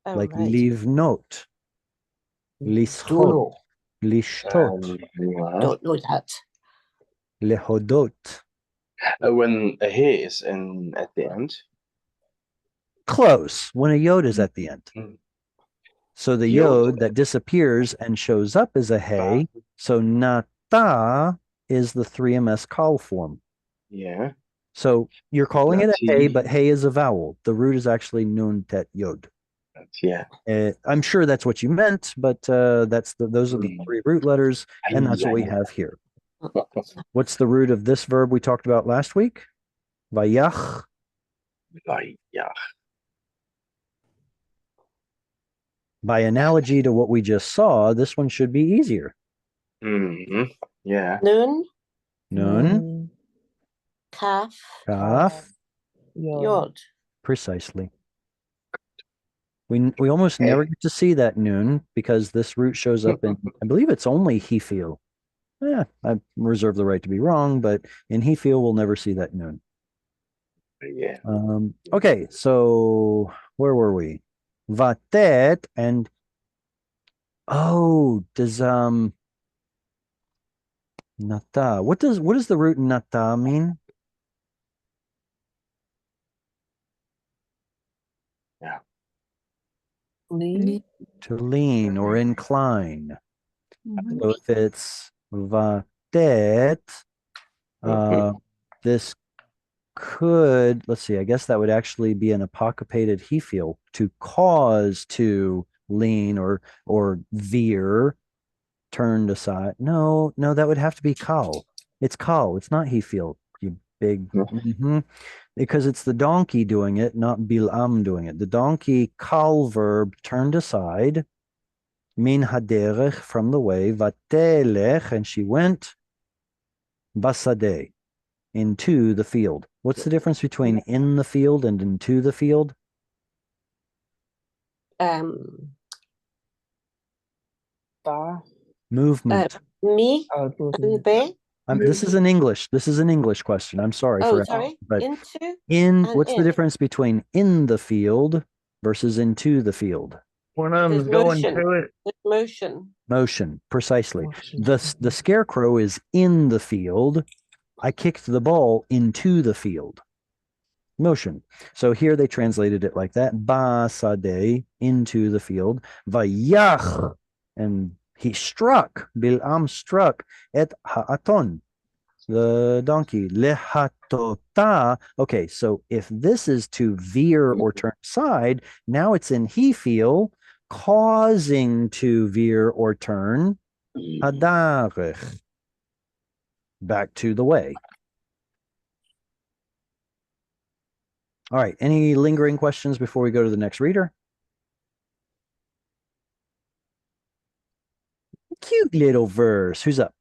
Oh, like right. livnot, lishot, lishtot, Don't know that. lehodot. When a he is in at the end. Close. When a yod is at the end. Mm. So the Yod. yod that disappears and shows up as a hey. So nata is the 3ms call form. Yeah. So you're calling it a hey, Nati. but hey is a vowel. The root is actually nun tet yod. Yeah. I'm sure that's what you meant, but those are the 3 root letters, and that's what we have here. What's the root of this verb we talked about last week? Vayach. Yeah. By analogy to what we just saw, this one should be easier. Mm-hmm. Yeah. Noon. Nun. Mm, Kaf, Kaf. Yod. Yod. Precisely. We almost never get to see that noon because this root shows up in, I believe it's only Hefil. Yeah, I reserve the right to be wrong, but in Hefil we'll never see that noon. Yeah. Okay, so where were we? Vatet and does nata. What does the root nata mean? Yeah. Lean. To lean or incline. Mhm. So if it's vatet, this could, let's see, I guess that would actually be an apocopated hefil, to cause to lean or veer, turned aside. No, that would have to be kal. It's kal. It's not hefil, you big. Because it's the donkey doing it, not Bil'am doing it. The donkey kal verb turned aside, min haderech, from the way, vatelech, and she went basadeh, into the field. What's the difference between in the field and into the field? Bar. Movement. Me Oh, and Be. This is an English. This is an English question. I'm sorry Oh, for sorry. but Into in and what's the in. difference between in the field versus into the field? One of There's them's going motion. to it. There's motion. Motion, precisely. Motion. The scarecrow is in the field. I kicked the ball into the field. Motion. So here they translated it like that. Basadeh, into the field. Vayach, and he struck. Bil'am struck et ha'aton, the donkey. Lehatota. Okay, so if this is to veer or turn aside, now it's in hefil, causing to veer or turn. Hadarech, back to the way. All right, any lingering questions before we go to the next reader? Cute little verse. Who's up?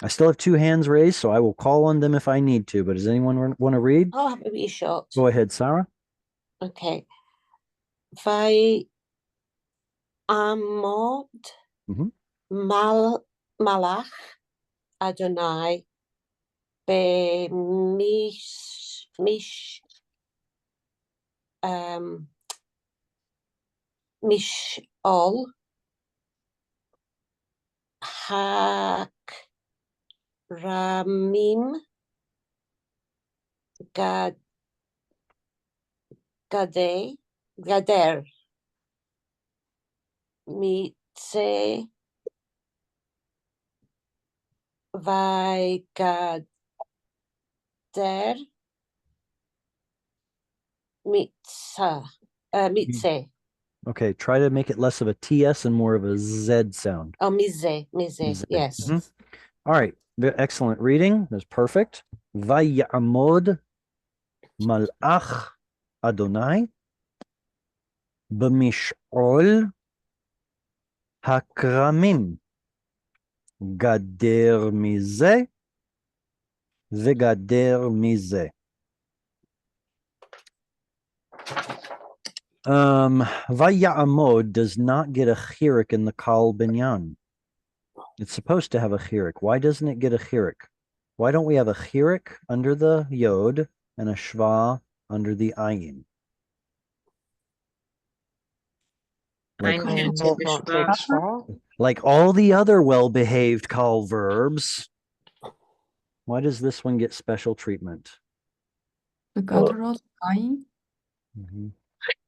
I still have two hands raised, so I will call on them if I need to, but does anyone want to read? I'll have a wee shot. Go ahead, Sarah. Okay. Vai amod Mhm. Malach Adonai be mish mishol hak ramim gader mitze vai gader mitze. Okay, try to make it less of a TS and more of a Z sound. Oh, mize, Mize. yes. Mhm. All right, excellent reading. That's perfect. Vayamod malach Adonai b'mish'ol hakramim gader mize vegader mize. Vayamod does not get a chirik in the Kal Binyan. It's supposed to have a chirik. Why doesn't it get a chirik? Why don't we have a chirik under the yod and a shva under the ayin? Like, Ein can't take a Don't schwa. take schwa. like all the other well-behaved Kal verbs. Why does this one get special treatment? The guttural ayin.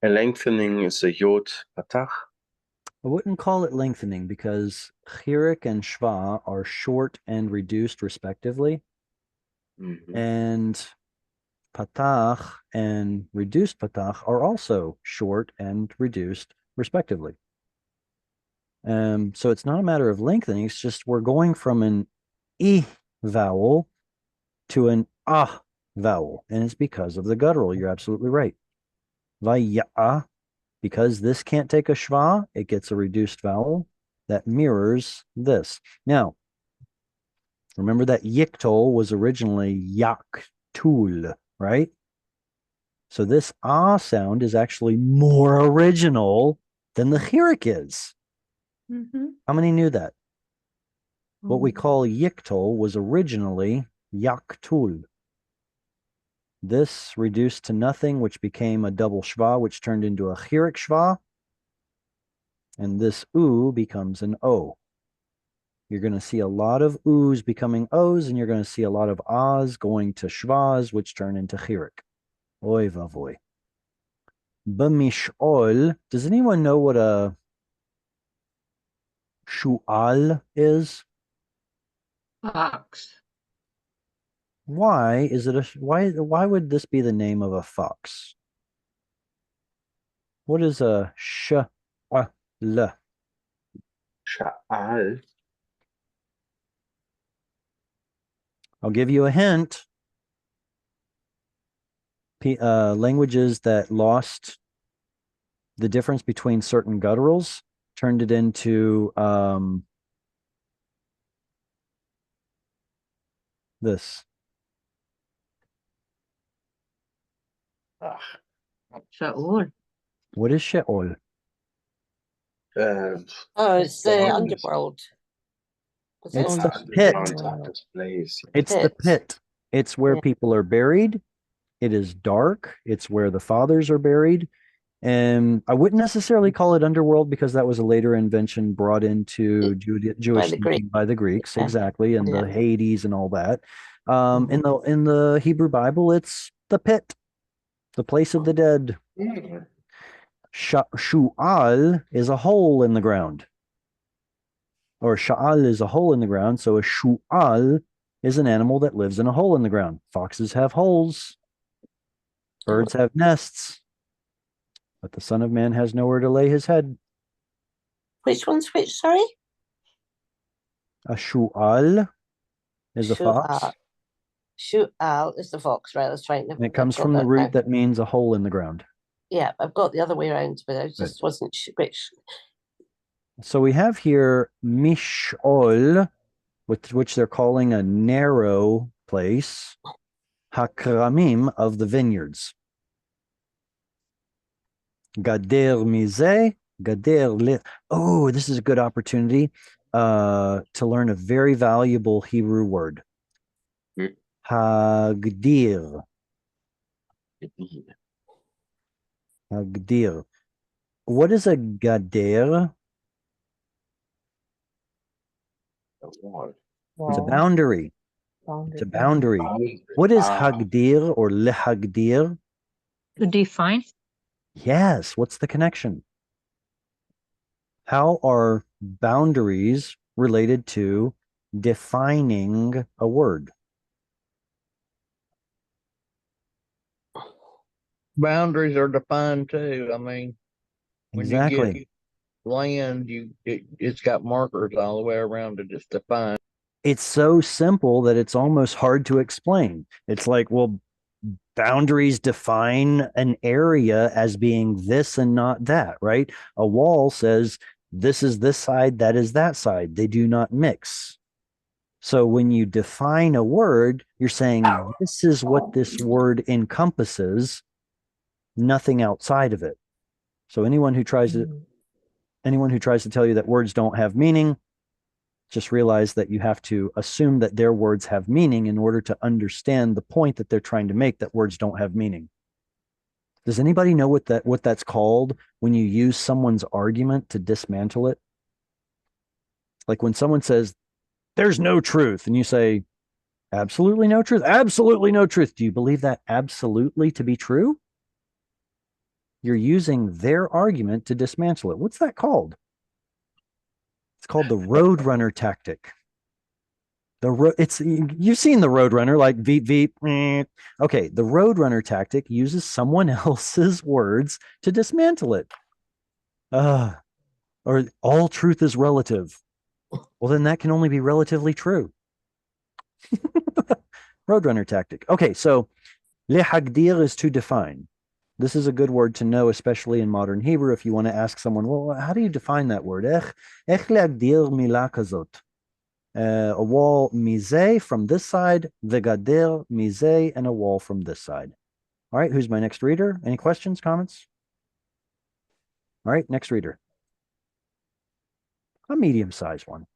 A lengthening is a yod patach. I wouldn't call it lengthening because chirik and shva are short and reduced respectively. And patach and reduced patach are also short and reduced respectively. So it's not a matter of lengthening. It's just we're going from an I vowel to an ah vowel, and it's because of the guttural. You're absolutely right. Vaya, because this can't take a shva, it gets a reduced vowel that mirrors this. Now, Remember that yiktol was originally yaktul, right? So this ah sound is actually more original than the chirik is. How many knew that? What we call yiktol was originally yaktul. This reduced to nothing, which became a double shva, which turned into a chirik shva. And this u becomes an o. You're going to see a lot of u's becoming o's, and you're going to see a lot of ahs going to shvas, which turn into chirik. Oy vavoy. B'mish'ol. Does anyone know what a shu'al is? Fox. Why is it a why would this be the name of a fox? What is a sha'al? Sha'al. I'll give you a hint. Languages that lost the difference between certain gutturals turned it into this. Shaul. What is she'ol? Oh, it's the underworld. Was it? It's Oh, the the pit. Darkest place. It's the pit. It's where Yeah. people are buried. It is dark. It's where the fathers are buried. And I wouldn't necessarily call it underworld because that was a later invention brought into Jewish the thinking by the Greeks, Yeah. exactly, and Yeah. the Hades and all that. In the Hebrew Bible, it's the pit, the place of the dead. Shu'al is a hole in the ground, or sha'al is a hole in the ground. So a shu'al is an animal that lives in a hole in the ground. Foxes have holes. Birds have nests. But the Son of Man has nowhere to lay his head. Which one's which? Sorry. A shu'al is a fox. Shu'al is the fox, right? That's right. And it comes from the root that means a hole in the ground. Yeah, I've got the other way around, but I just wasn't which. So we have here mish'ol, which they're calling a narrow place, hakramim of the vineyards. Gader mizeh, gader li. Oh, this is a good opportunity to learn a very valuable Hebrew word. Hagdir. Hagdir. What is a gader? It's a boundary. It's a boundary. What is hagdir or lehagdir? To define. Yes. What's the connection? How are boundaries related to defining a word? Boundaries are defined too. I mean, when you Exactly. get land, it's got markers all the way around to just define. It's so simple that it's almost hard to explain. It's like, well, boundaries define an area as being this and not that, right? A wall says this is this side, that is that side. They do not mix. So when you define a word, you're saying this is what this word encompasses, nothing outside of it. So anyone who tries to tell you that words don't have meaning, just realize that you have to assume that their words have meaning in order to understand the point that they're trying to make, that words don't have meaning. Does anybody know what that's called when you use someone's argument to dismantle it? Like when someone says, there's no truth, and you say, absolutely no truth. Absolutely no truth. Do you believe that absolutely to be true? You're using their argument to dismantle it. What's that called? It's called the Roadrunner tactic. You've seen the Roadrunner, like veep veep. Okay, the Roadrunner tactic uses someone else's words to dismantle it. Or all truth is relative. Well, then that can only be relatively true. Roadrunner tactic. Okay, so lehagdir is to define. This is a good word to know, especially in modern Hebrew. If you want to ask someone, well, how do you define that word? Ech leagdir milah kazot. A wall mize from this side, vegader mize, and a wall from this side. All right, who's my next reader? Any questions, comments? All right, next reader. A medium-sized one.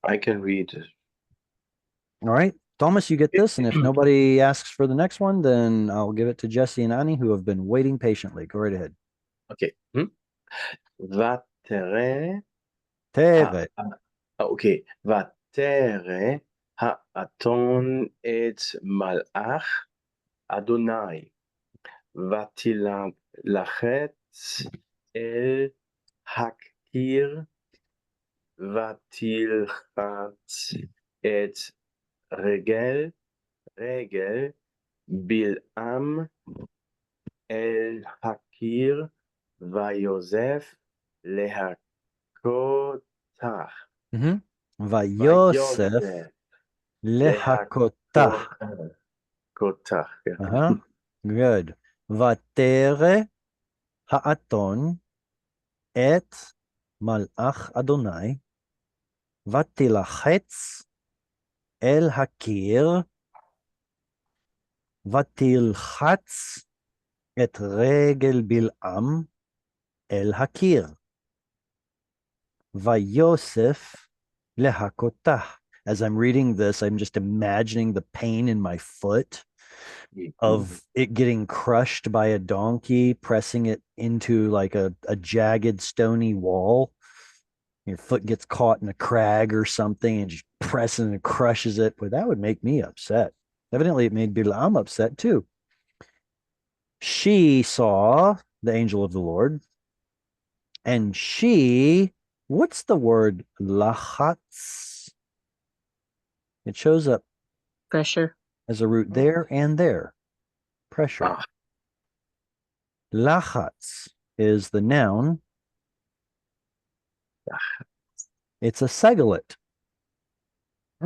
I can read. All right, Thomas, you get this, and if nobody asks for the next one, then I'll give it to Jesse and Annie, who have been waiting patiently. Go right ahead. Okay. ותראה, Tere. אוקיי, ותראה האתון את מלאך אדוני, ותלחץ אל הקיר, ותלחץ את רגל בלעם אל הקיר, ויוסף להכותך. Vayosef lehakotah. כותך, כן. Good. Vatere haaton et malach Adonai. Vatilachetz el hakir. Vatilchatz et regel bil'am el hakir. Vayosef lehakotah. As I'm reading this, I'm just imagining the pain in my foot of it getting crushed by a donkey, pressing it into like a jagged stony wall. Your foot gets caught in a crag or something and just pressing and crushes it. But that would make me upset. Evidently, it made Bilam upset too. She saw the angel of the Lord, and she, what's the word lachatz? It shows up Pressure. as a root there and there. Pressure. Lachatz is the noun. It's a segelet.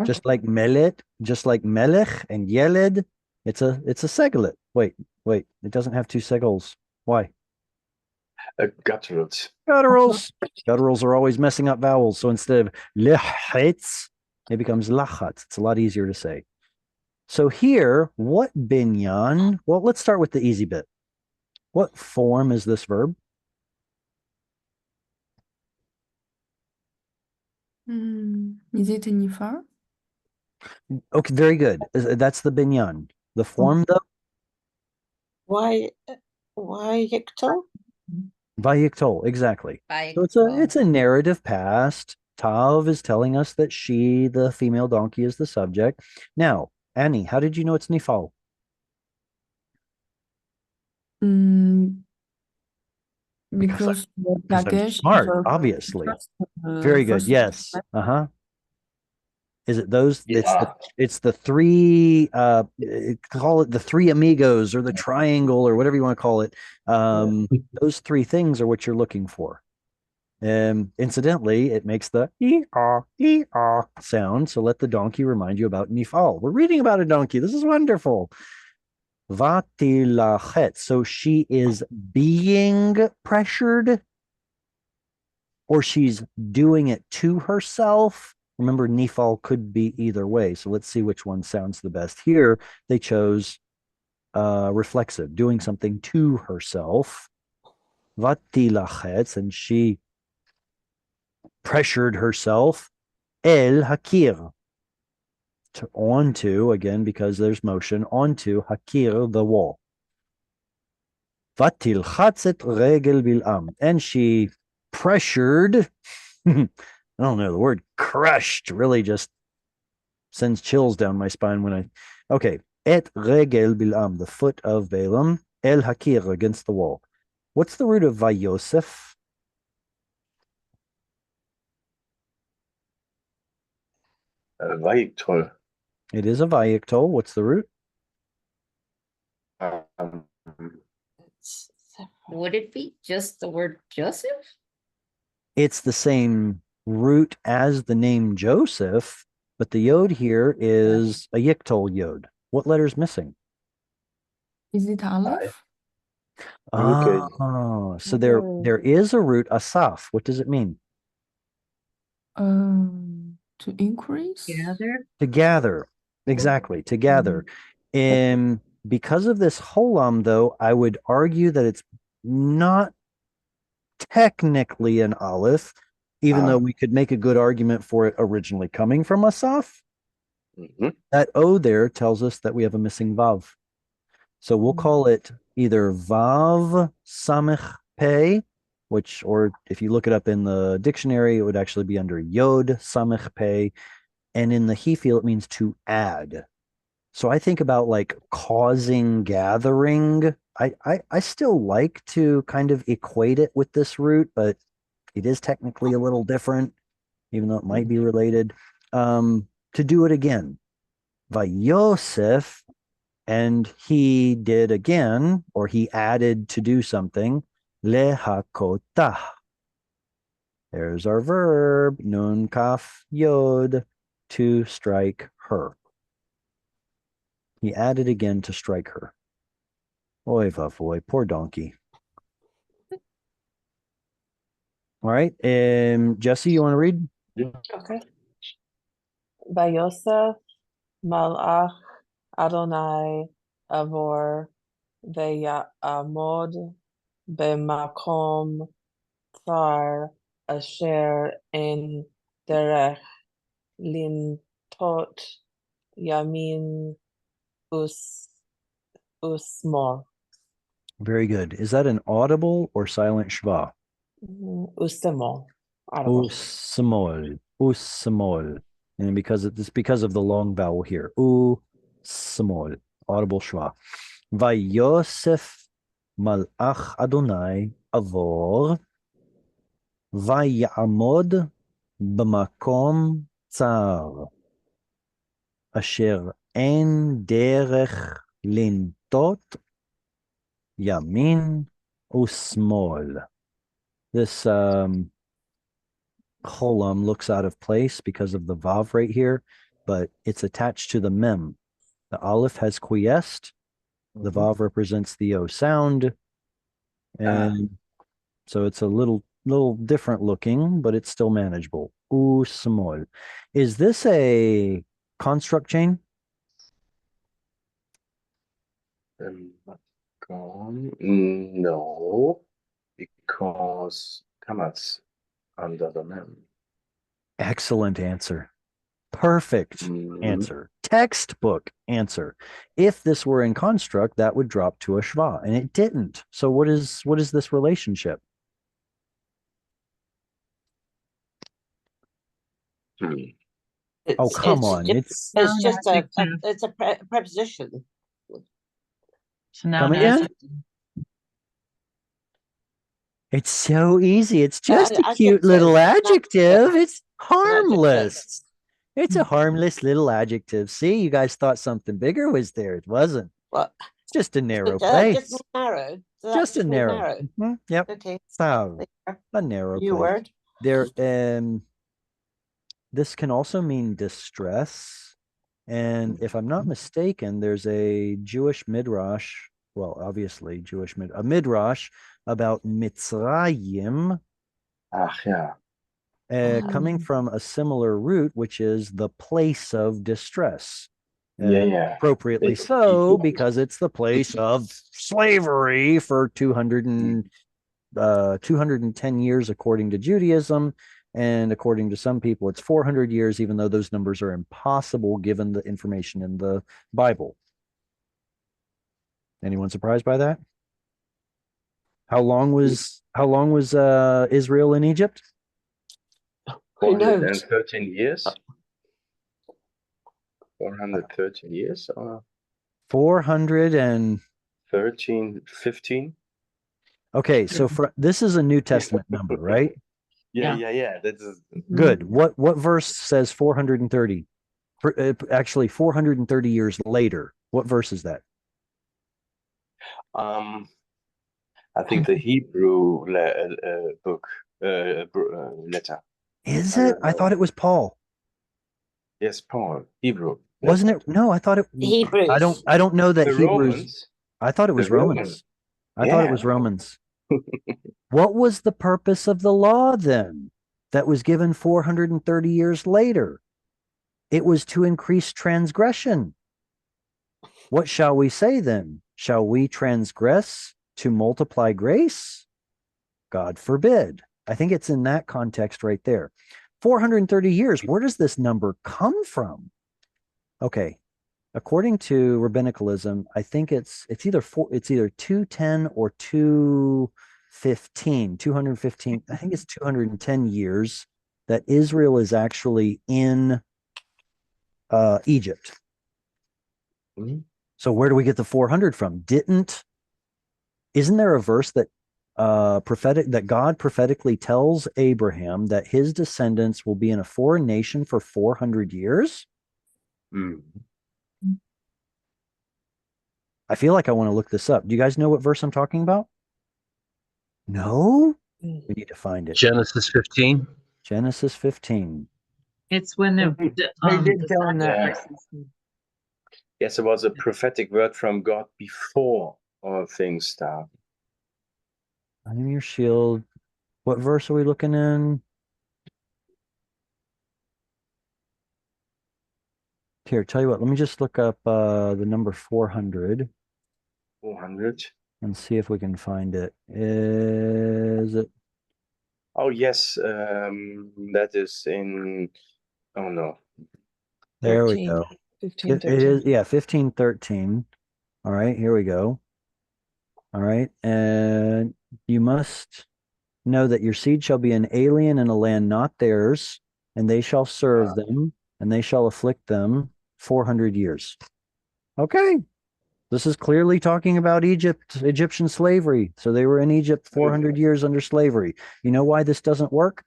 Just like melet, just like melech and yeled, it's a segelet. Wait, it doesn't have two segels. Why? gutturals. Gutturals are always messing up vowels. So instead of lachatz, it becomes lachatz. It's a lot easier to say. So here, what binyan? Well, let's start with the easy bit. What form is this verb? Is it nifar? Okay, very good. That's the binyan. The form, though? Why Yictal? Vayiktol, exactly. So it's a narrative past. Tav is telling us that she, the female donkey, is the subject. Now, Annie, how did you know it's nifal? Because the I'm package smart, the obviously. first, Very good. first Yes. step. Is it those? Yeah. It's the three. Call it the three amigos or the triangle or whatever you want to call it. Those three things are what you're looking for. Incidentally, it makes the ee-ah sound. So let the donkey remind you about nifal. We're reading about a donkey. This is wonderful. Vatilachet. So she is being pressured, or she's doing it to herself. Remember, nifal could be either way. So let's see which one sounds the best. Here, they chose reflexive, doing something to herself. Vatilachet, and she pressured herself. El hakir, onto, again, because there's motion, onto hakir, the wall. Vatilchatzet regel bil'am, and she pressured. I don't know, the word crushed really just sends chills down my spine when okay. Et regel bil'am, the foot of Balaam, el hakir, against the wall. What's the root of Vayosef? Vayiktor. It is a Vayiktol. What's the root? Would it be just the word Joseph? It's the same root as the name Joseph, but the yod here is a yiktol yod. What letter's missing? Is it Aleph? Oh, so there is a root asaf. What does it mean? To increase? Gather. To gather. Exactly, to gather. Because of this holam, though, I would argue that it's not technically an aleph, even though we could make a good argument for it originally coming from a saf. That O there tells us that we have a missing vav. So we'll call it either vav samech pei, which, or if you look it up in the dictionary, it would actually be under yod samech pei. And in the Hefil, it means to add. So I think about like causing gathering. I still like to kind of equate it with this root, but it is technically a little different, even though it might be related. To do it again. Vayosef, and he did again, or he added to do something. Lehakotah. There's our verb, nun kaf yod, to strike her. He added again to strike her. Oy vavoy, poor donkey. All right, Jesse, you want to read? Okay. Vayosef Malach Adonai Avor Veyamod B'makom Tsar Asher En Derech Lintot Yamin Usmol. Very good. Is that an audible or silent shva? Usimol. Audible. Usmol. Usmol. And because of the long vowel here. Usmol. Audible shva. Vayosef malach Adonai avor vayamod b'makom tsar asher en derech lintot yamin usmol. This cholam looks out of place because of the vav right here, but it's attached to the mem. The aleph has quiesced. The vav represents the o sound, and so it's a little different looking, but it's still manageable. Usmol. Is this a construct chain? No, because Kamat's under the mem. Excellent answer. Perfect answer. Textbook answer. If this were in construct, that would drop to a shva, and it didn't. So what is this relationship? Oh, come on. It's just a preposition. So now Come again? It's so easy. It's just a cute little adjective. It's harmless. It's a harmless little adjective. See, you guys thought something bigger was there. It wasn't. What? It's just a narrow place. Just narrow. So Just a that's narrow. Yep. Okay. So, a narrow New place. word. There, this can also mean distress. And if I'm not mistaken, there's a Jewish midrash. Well, obviously a midrash about Mitzrayim. Coming from a similar root, which is the place of distress. Appropriately so, because it's the place of slavery for 210 years according to Judaism, and according to some people it's 400 years, even though those numbers are impossible given the information in the Bible. Anyone surprised by that? How long was Israel in Egypt? 413 years. 413 years or 413, 15. Okay, so this is a New Testament number, right? Yeah. That is Good. What verse says 430? Actually, 430 years later. What verse is that? I think the Hebrew book letter. Is it? I thought it was Paul. Yes, Paul. Hebrew. Wasn't it? No, I thought it. Hebrews. I don't know that The Hebrews. Romans. I thought it was Romans. I thought it was Romans. What was the purpose of the law then? that was given 430 years later. It was to increase transgression. What shall we say then? Shall we transgress to multiply grace? God forbid. I think it's in that context right there. 430 years. Where does this number come from? Okay. According to rabbinicalism, I think it's either 210 or 215. 215. I think it's 210 years that Israel is actually in Egypt. Mhm. So where do we get the 400 from? Isn't there a verse that God prophetically tells Abraham that his descendants will be in a foreign nation for 400 years? Mm. I feel like I want to look this up. Do you guys know what verse I'm talking about? No? We need to find it. Genesis 15. Genesis 15. It's when He did tell him that. Yeah. sacrifices. Yes, it was a prophetic word from God before all things start. I am your shield. What verse are we looking in? Here, tell you what, let me just look up the number 400 400. and see if we can find it. Is it? Oh, yes, that is in. Oh, no. There we 13. go. 15, It 13. is, yeah, 1513. All right, here we go. All right, and you must know that your seed shall be an alien in a land not theirs, and they shall serve them, and they shall afflict them 400 years. Okay. This is clearly talking about Egyptian slavery. So they were in Egypt 400 years under slavery. You know why this doesn't work?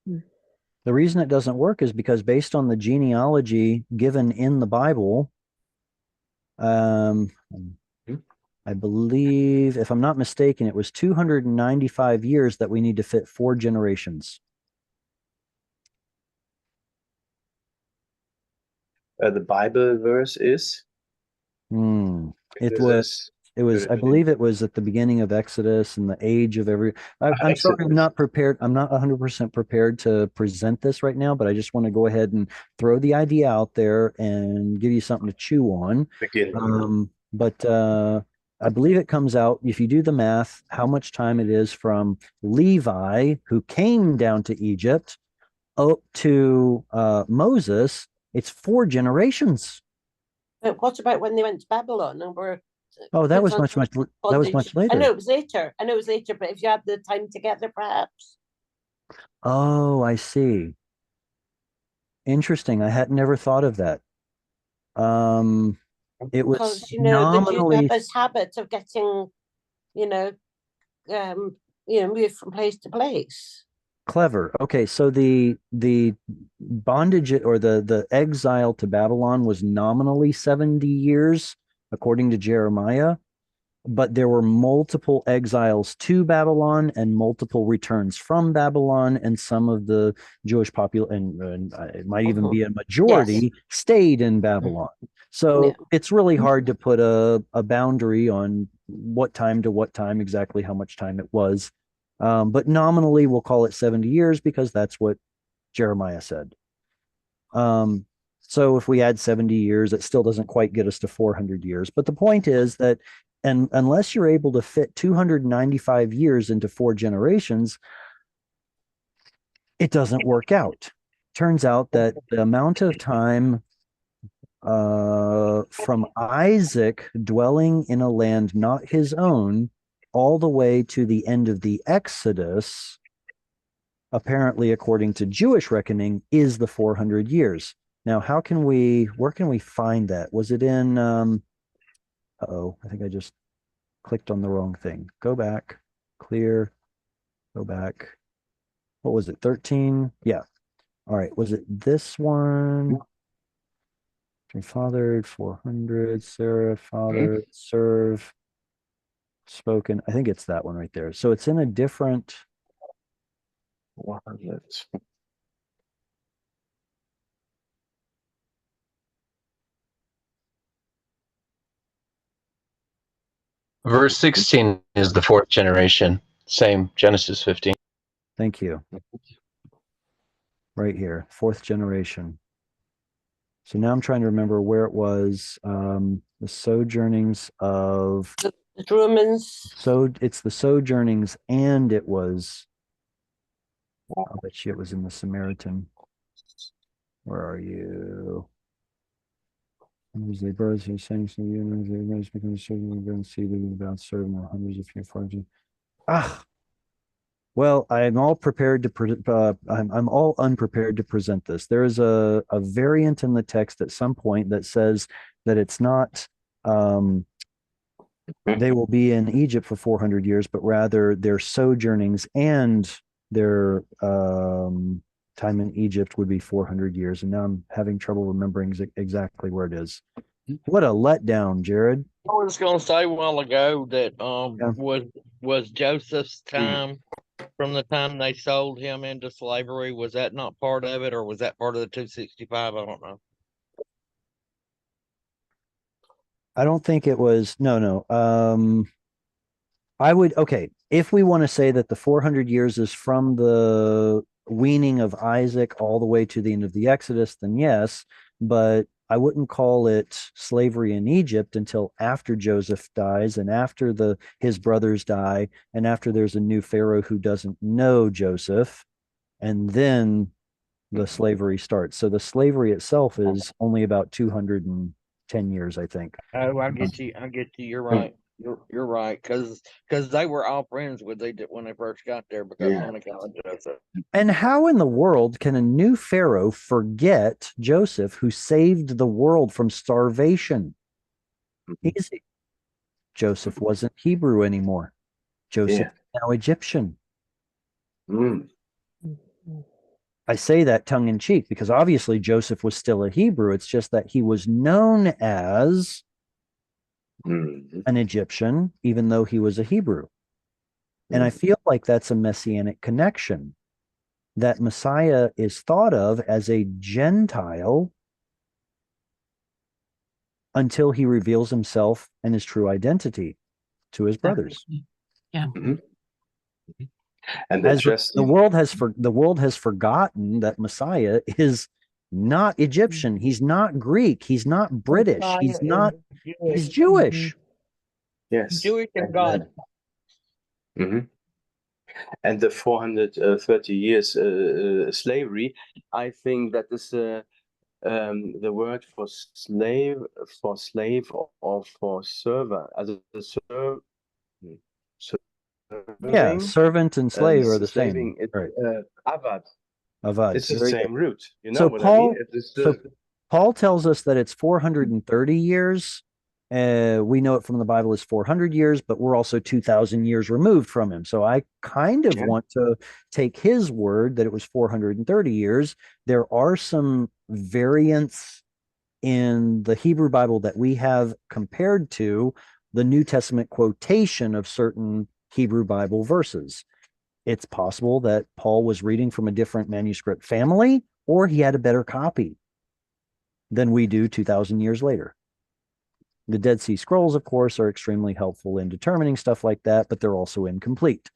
Hmm. The reason it doesn't work is because based on the genealogy given in the Bible, I believe, if I'm not mistaken, it was 295 years that we need to fit 4 generations. The Bible verse is. It This was, is I believe it was at the beginning of Exodus and the age of I'm sorry, I'm Exodus. not prepared. I'm not 100% prepared to present this right now, but I just want to go ahead and throw the idea out there and give you something to chew on. Begin. But I believe it comes out, if you do the math, how much time it is from Levi, who came down to Egypt, up to Moses, it's 4 generations. But what about when they went to Babylon and were Oh, that put was on much bondage? I later. know it was later. I know it was later, but if you had the time together, perhaps. Oh, I see. Interesting. I had never thought of that. It was Because you know the Jews have nominally this habit of getting, you know, moved from place to place. clever. Okay, so the bondage or the exile to Babylon was nominally 70 years, according to Jeremiah, but there were multiple exiles to Babylon and multiple returns from Babylon, and some of the Jewish population, and it might even be a majority, stayed in Babylon. So Yeah. it's really hard to put a boundary on what time to what time, exactly how much time it was. But nominally, we'll call it 70 years because that's what Jeremiah said. So if we add 70 years, it still doesn't quite get us to 400 years. But the point is that, and unless you're able to fit 295 years into 4 generations, it doesn't work out. Turns out that the amount of time from Isaac dwelling in a land not his own all the way to the end of the Exodus, apparently according to Jewish reckoning, is the 400 years. Now, where can we find that? Was it in, uh-oh, I think I just clicked on the wrong thing. Go back, clear, go back. What was it, 13? Yeah. All right, was it this one? Fathered, 400, Sarah, father, serve, spoken. I think it's that one right there. So it's in a different. 100. Verse 16 is the 4th generation. Same, Genesis 15. Thank you. Right here, 4th generation. So now I'm trying to remember where it was. The sojournings of The Romans. so it's the sojournings, and it was. I'll bet you it was in the Samaritan. Where are you? As they births and saints and humans, they raise become certain and then see them about serving the hundreds of few fortunes. Well, I'm all prepared to I'm all unprepared to present this. There is a variant in the text at some point that says that it's not they will be in Egypt for 400 years, but rather their sojournings and their time in Egypt would be 400 years. And now I'm having trouble remembering exactly where it is. What a letdown, Jared. I was going to say a while ago that Yeah. was Joseph's time from the time they sold him into slavery. Was that not part of it, or was that part of the 265? I don't know. I don't think it was. No. I would, okay, if we want to say that the 400 years is from the weaning of Isaac all the way to the end of the Exodus, then yes, but I wouldn't call it slavery in Egypt until after Joseph dies and after his brothers die and after there's a new Pharaoh who doesn't know Joseph, and then the slavery starts. So the slavery itself is only about 210 years, I think. Oh, I get you. You're right. You're right, because they were all friends with Egypt when they first got there, because Yeah. on account of Joseph. And how in the world can a new Pharaoh forget Joseph, who saved the world from starvation? Easy. Joseph wasn't Hebrew anymore. Joseph is now Egyptian. Mm. I say that tongue in cheek because obviously Joseph was still a Hebrew. It's just that he was known as an Egyptian, even though he was a Hebrew. And I feel like that's a messianic connection, that Messiah is thought of as a Gentile until he reveals himself and his true identity to his brothers. Yeah. Mm-hmm. And As just the world has forgotten that Messiah is not Egyptian. He's not Greek. He's not British. Messiah He's not. is He's Jewish. yes, Jewish and God. And the 430 years slavery, I think that is the word for slave or for server, as a Yeah, servant and slave are the slaving. same. It's Right. avad. Avad. It's the Very same good. root. You know So what I mean? Paul tells us that it's 430 years. We know it from the Bible as 400 years, but we're also 2,000 years removed from him. So I kind of want to take his word that it was 430 years. There are some variants in the Hebrew Bible that we have compared to the New Testament quotation of certain Hebrew Bible verses. It's possible that Paul was reading from a different manuscript family, or he had a better copy than we do 2,000 years later. The Dead Sea Scrolls, of course, are extremely helpful in determining stuff like that, but they're also incomplete.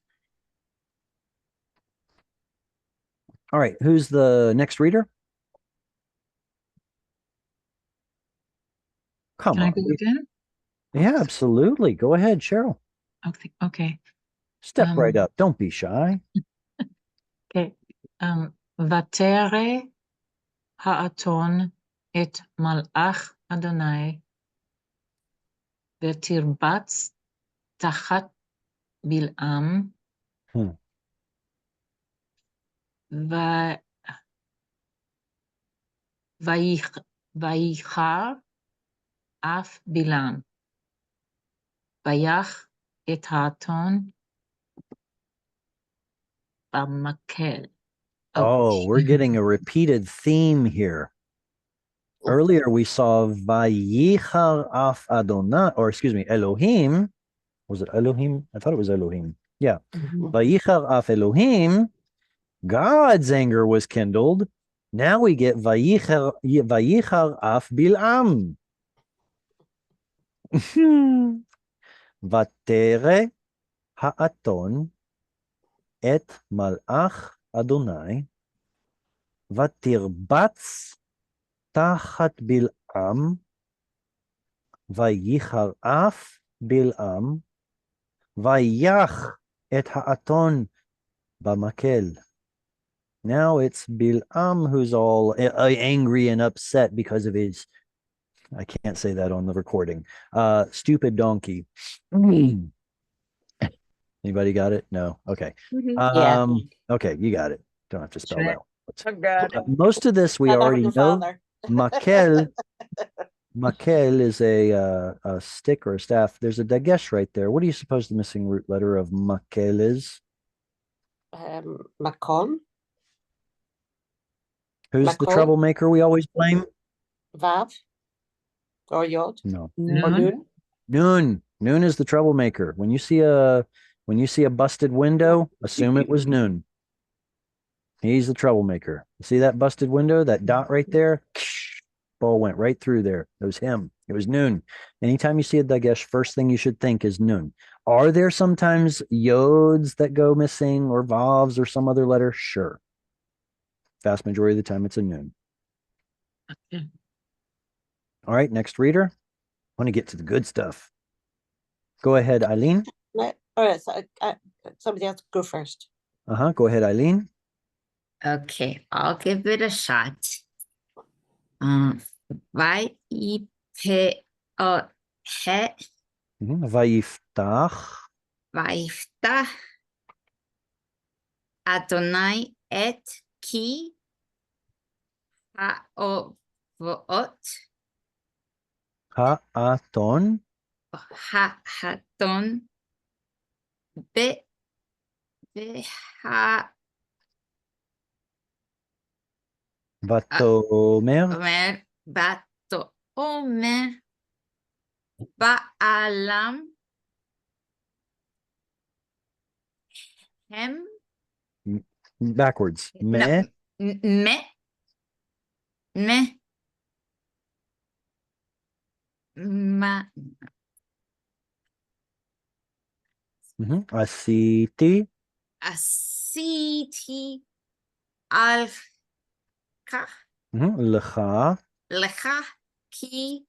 All right, who's the next reader? Come Can I on. go again? Yeah, absolutely. Go ahead, Cheryl. Okay. Step right up. Don't be shy. Okay. ותרא האתון את מלאך אדוני, ותרבץ תחת בלעם, וייחר אף בלעם, ויך את האתון במקל. Oh, we're getting a repeated theme here. Earlier we saw Vayichar af Adonai, or excuse me, Elohim. Was it Elohim? I thought it was Elohim. Yeah. Vayichar af Elohim. God's anger was kindled. Now we get Vayichar af Bil'am. Vatere ha'aton את מלאך אדוני, ותרבץ תחת בלעם, ויחרף בלעם, ויח את האתון במקל. Now it's Bil'am who's all angry and upset because of his, I can't say that on the recording, stupid donkey. Anybody got it? No? Okay. Yeah. Okay, you got it. Don't have to spell Sure. that. I got it. Most of this we Not already your know. father. Makel is a stick or a staff. There's a dagesh right there. What do you suppose the missing root letter of makel is? Macon, Who's the Makol? troublemaker we always blame? Vav, or Yod, No. or Noon. Nun. Noon. Noon is the troublemaker. When you see a busted window, assume it was Noon. He's the troublemaker. You see that busted window, that dot right there? Ball went right through there. It was him. It was Noon. Anytime you see a dagesh, first thing you should think is Noon. Are there sometimes yods that go missing or vavs or some other letter? Sure. Vast majority of the time it's a Noon. Okay. All right, next reader. I want to get to the good stuff. Go ahead, Eileen. No, all right, so somebody else go first. Go ahead, Eileen. Okay, I'll give it a shot. Vayiftach. ויפתח אדוני את כי האובות Ha'aton. האתון Vatomer. ותאמר בעלם הם Backwards. Me. Asiti. עשיתי על כך Lecha. לך כי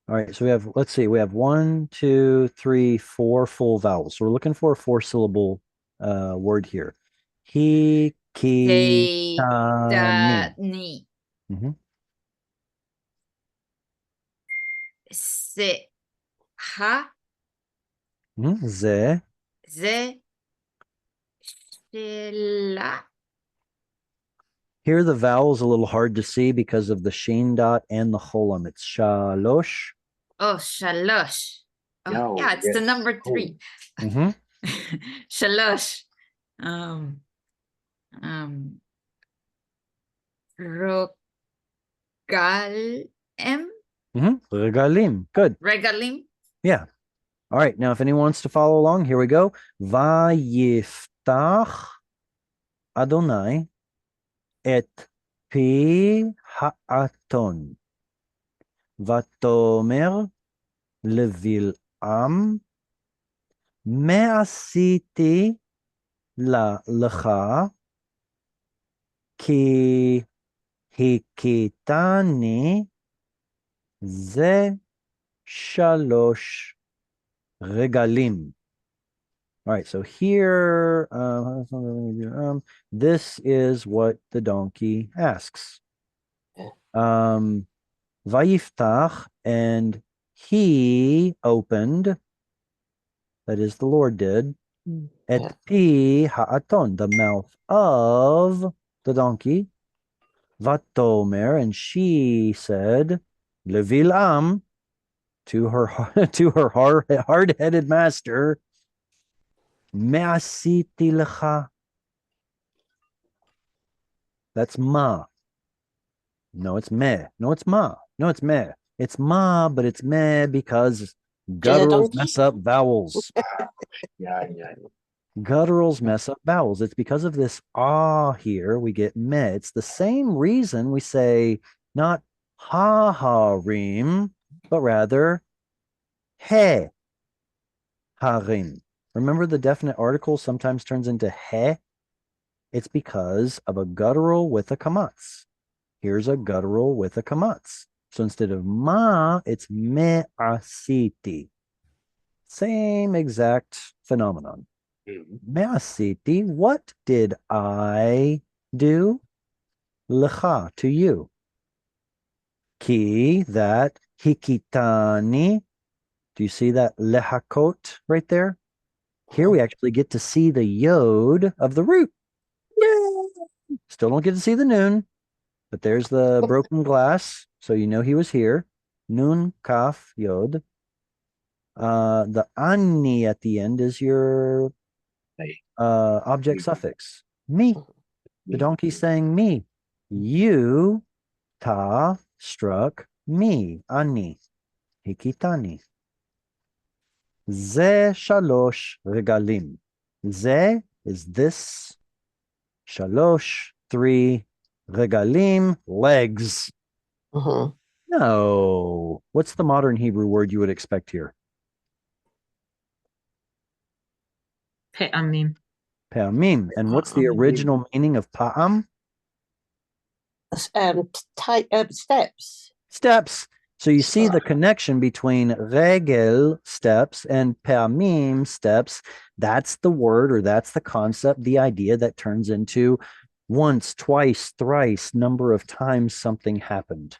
All right, so let's see, we have 1, 2, 3, 4 full vowels. So we're looking for a 4-syllable word here. He, ki, ta, ni. דני זה Ze. זה שלה Here the vowel's a little hard to see because of the sheen dot and the cholam. It's shalosh. Oh, shalosh. Oh, yeah, it's the yes. number 3. Shalosh. Rogalem. Regalim. Good. Regalim. Yeah. All right. Now, if anyone wants to follow along, here we go. Vayiftach Adonai et pi ha'aton. Vatomer levil'am me'asiti lecha ki hikitani ze shalosh regalim. All right, so here, this is what the donkey asks. Vayiftach, and he opened, that is the Lord did, et pi ha'aton, the mouth of the donkey. Vatomer, and she said, levil'am, to her hard-headed master, me'asiti lecha. That's ma. No, it's me. No, it's ma. No, it's me. It's ma, but it's me because gutturals mess up vowels. Yeah. Gutturals mess up vowels. It's because of this ah here we get me. It's the same reason we say not ha-harim, but rather he harim. Remember the definite article sometimes turns into he? It's because of a guttural with a kamatz. Here's a guttural with a kamatz. So instead of ma, it's me asiti. Same exact phenomenon. Me asiti, what did I do? Lecha, to you. Ki, that, hikitani. Do you see that lehakot right there? Here we actually get to see the yod of the root. Yay! Still don't get to see the noon, but there's the broken glass, so you know he was here. Nun, kaf, yod. The ani at the end is your object suffix. Me. The donkey's saying me. You, ta, struck me. Ani. Hikitani. Ze shalosh regalim. Ze is this. Shalosh, 3. Regalim, legs. No. What's the modern Hebrew word you would expect here? Pe'amim. Pe'amim. And what's the original meaning of pa'am? Steps. Steps. So you see the connection between regel, steps, and pe'amim, steps. That's the word, or that's the concept, the idea that turns into once, twice, thrice, number of times something happened.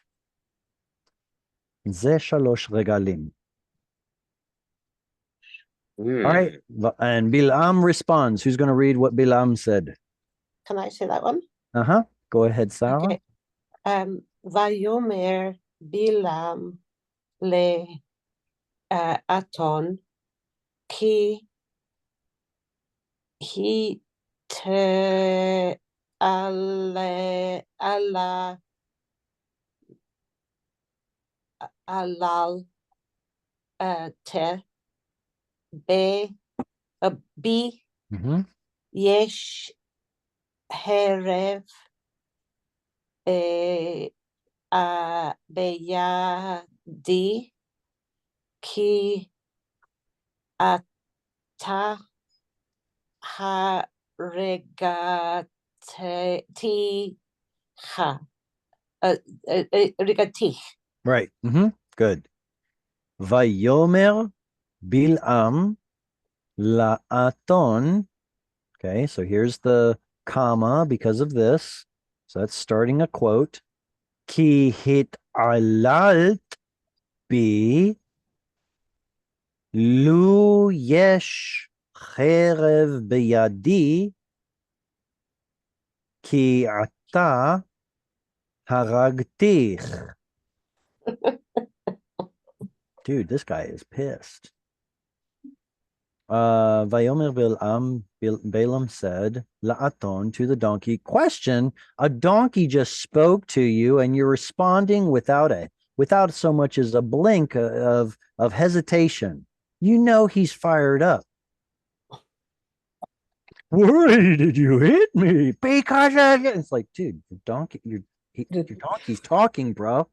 Ze shalosh regalim. All right. And Bilam responds. Who's going to read what Bilam said? Can I say that one? Uh-huh. Go ahead, Sarah. Okay. Vayomer Bilam le Aton ki he te ale ala alal te be bi yesh herev beyadi ki ata haregati ha regatich. Right. Good. Vayomer Bilam la'aton. Okay, so here's the comma because of this. So that's starting a quote. Ki hit alalt bi lu yesh cherev beyadi ki ata haragtich. Dude, this guy is pissed. Vayomer Balaam said, La'aton, to the donkey. Question: a donkey just spoke to you, and you're responding without so much as a blink of hesitation. You know he's fired up. Why did you hit me? Because it's like, dude, your donkey's talking, bro.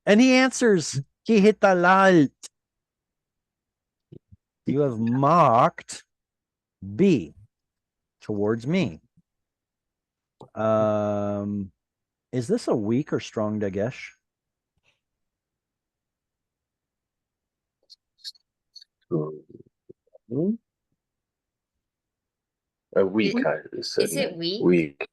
And he answers, Ki hitalalt. You have mocked B towards me. Is this a weak or strong dagesh? A weak, Is it weak? Weak.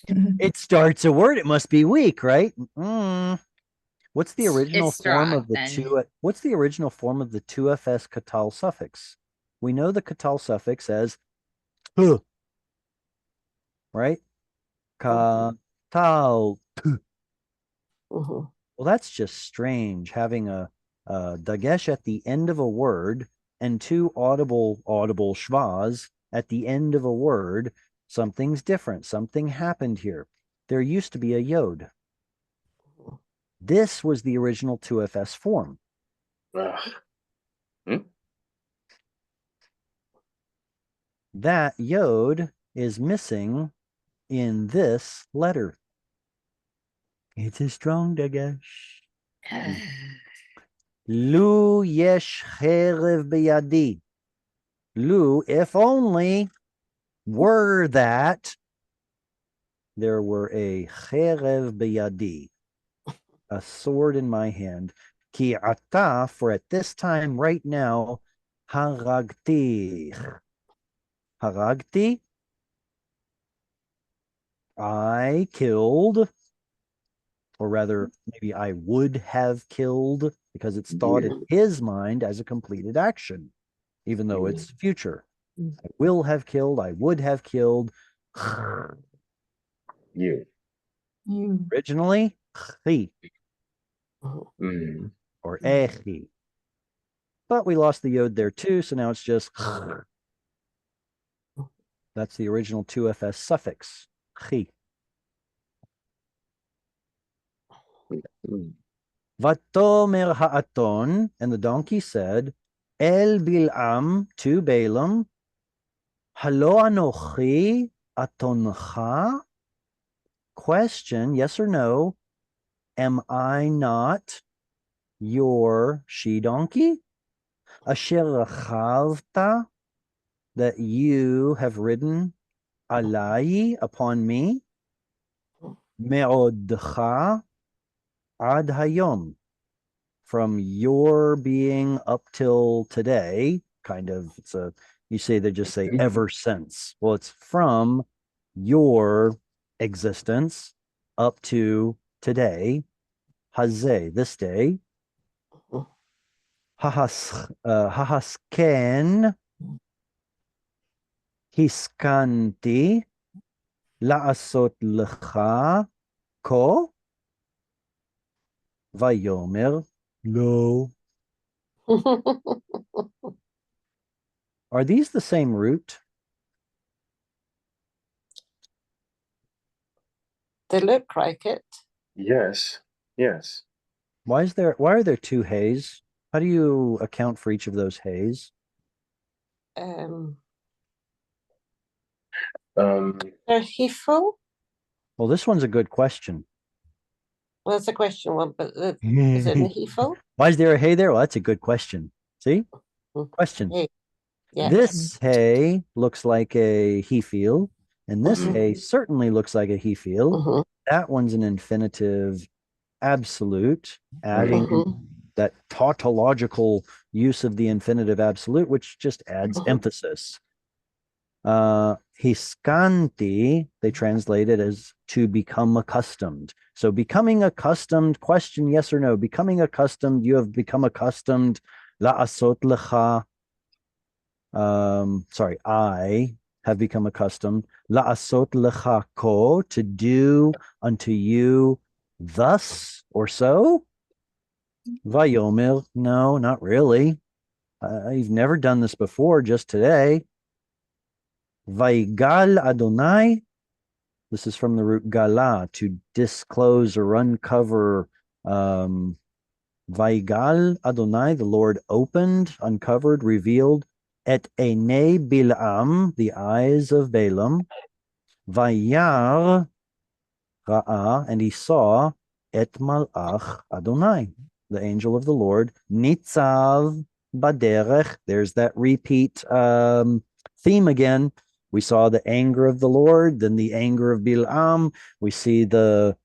It starts a word. It must be weak, right? What's the original It's form strong, of the then. two? What's the original form of the 2fs katal suffix? We know the katal suffix as huh, right? Katal. Well, that's just strange, having a dagesh at the end of a word and two audible shvas at the end of a word. Something's different. Something happened here. There used to be a yod. This was the original 2fs form. That yod is missing in this letter. It's a strong dagesh. Lu yesh cherev beyadi. Lu, if only were that there were a cherev beyadi, a sword in my hand. Ki ata, for at this time, right now, haragti. Haragti, I killed, or rather, maybe I would have killed, because it's thought in his mind as a completed action, even though it's future. I will have killed, I would have killed. You. You. Originally, chi Mm. or echi. But we lost the yod there too, so now it's just that's the original 2fs suffix, chi. Mm. Vatomer ha'aton, and the donkey said, El Bil'am, to Balaam, Halo anochi atoncha? Question, yes or no, am I not your she-donkey? Asher chavta, that you have ridden alai, upon me, me'odcha ad hayom, from your being up till today, kind of, it's a, you say, they just say ever since. Well, it's from your existence up to today, hazeh, this day, hahasken, hiskanti, la'asot lecha, ko, vayomer, lo. Are these the same root? They look like it. Yes. Yes. Why are there two hays? How do you account for each of those hays? Um, Um, They're Hefel. Well, this one's a good question. Well, that's a question one, but is it a Hefel? Why is there a hay there? Well, that's a good question. See? Question. Hey, yeah. This hay looks like a he feel, and this hay certainly looks like a he feel. Mhm, That one's an infinitive absolute, adding mhm, that tautological use of the infinitive absolute, which just adds emphasis. Hiskanti, they translate it as to become accustomed. So becoming accustomed, question yes or no, becoming accustomed, you have become accustomed, la'asot lecha, sorry, I have become accustomed, la'asot lecha ko, to do unto you thus or so. Vayomer, no, not really. I've never done this before, just today. Vaigal Adonai, this is from the root gala, to disclose or uncover. Vaigal Adonai, the Lord opened, uncovered, revealed. Et Einei Bilam, the eyes of Balaam. Vayar Ra'a, and he saw Et Malach Adonai, the angel of the Lord. Nitzav Baderech, there's that repeat theme again. We saw the anger of the Lord, then the anger of Bilam. We see the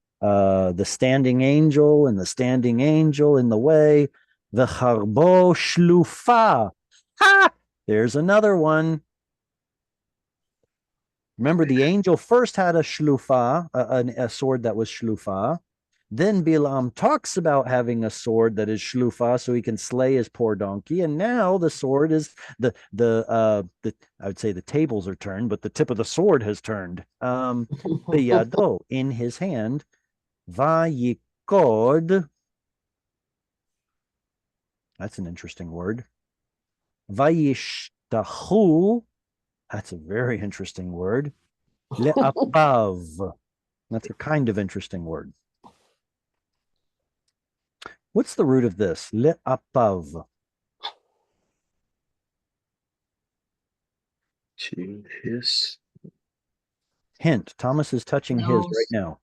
standing angel and the standing angel in the way. The charbo shlufa. Ha! There's another one. Remember, the angel first had a shlufa, a sword that was shlufa. Then Bilam talks about having a sword that is shlufa, so he can slay his poor donkey. And now the sword is the I would say the tables are turned, but the tip of the sword has turned. Biyado, in his hand, vayikod. That's an interesting word. Vayishtachu. That's a very interesting word. Le'apav. That's a kind of interesting word. What's the root of this? Le'apav. touching his. Hint, Thomas is touching his right Nose. now.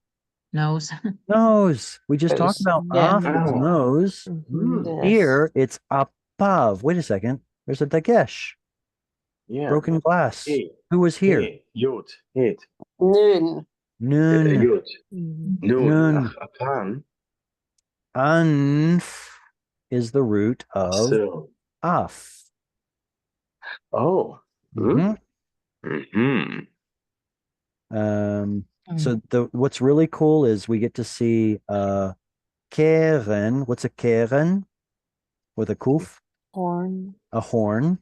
Nose. Nose. We just talked Nose. about Yeah. off his Oh. nose. Mm. Yes. Here, it's above. Wait a second. There's a dagesh. Yeah. Broken glass. He. Who was here? He. Yod. Hit. Noon. Nun. Yod. Mhm. Noon. Nun. Apan. Anf is the root of So. af. Oh. Mhm. Mm-hmm. So what's really cool is we get to see keren. What's a keren? With a kuf? Horn. A horn. Horn,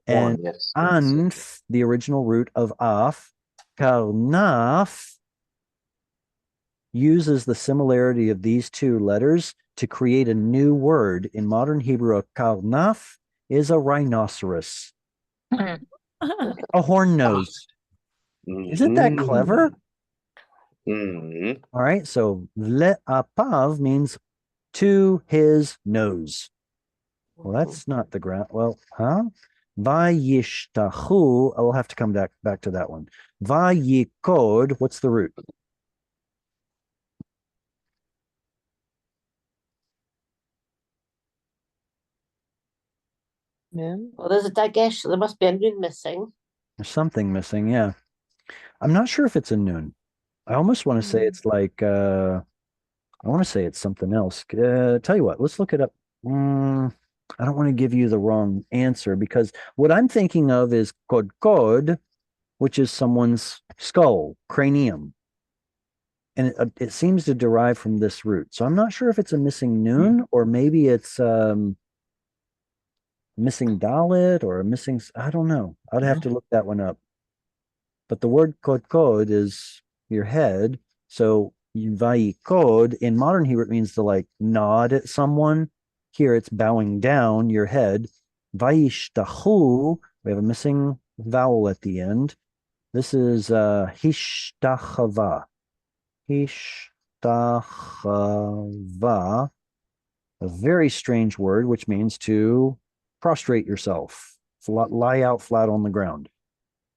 And yes. anf, the original root of af, karnaf, uses the similarity of these two letters to create a new word. In modern Hebrew, a karnaf is a rhinoceros, a horn nose. Isn't that clever? Mm-hmm. All right, so le'apav means to his nose. Well, that's not the ground. Well, huh? Vayishtachu. I will have to come back to that one. Vayikod. What's the root? Nun. Well, there's a dagesh, so there must be a noon missing. There's something missing. Yeah, I'm not sure if it's a noon. I almost want to say it's like. I want to say it's something else. Tell you what. Let's look it up. I don't want to give you the wrong answer because what I'm thinking of is kodkod, which is someone's skull, cranium. And it seems to derive from this root. So I'm not sure if it's a missing noon or maybe it's missing dalit or a missing, I don't know. I'd have to look that one up. But the word kodkod is your head. So vayikod in modern Hebrew, it means to like nod at someone. Here it's bowing down your head. Vayishtachu, we have a missing vowel at the end. This is hishtachava. Hishtachava, a very strange word, which means to prostrate yourself, lie out flat on the ground.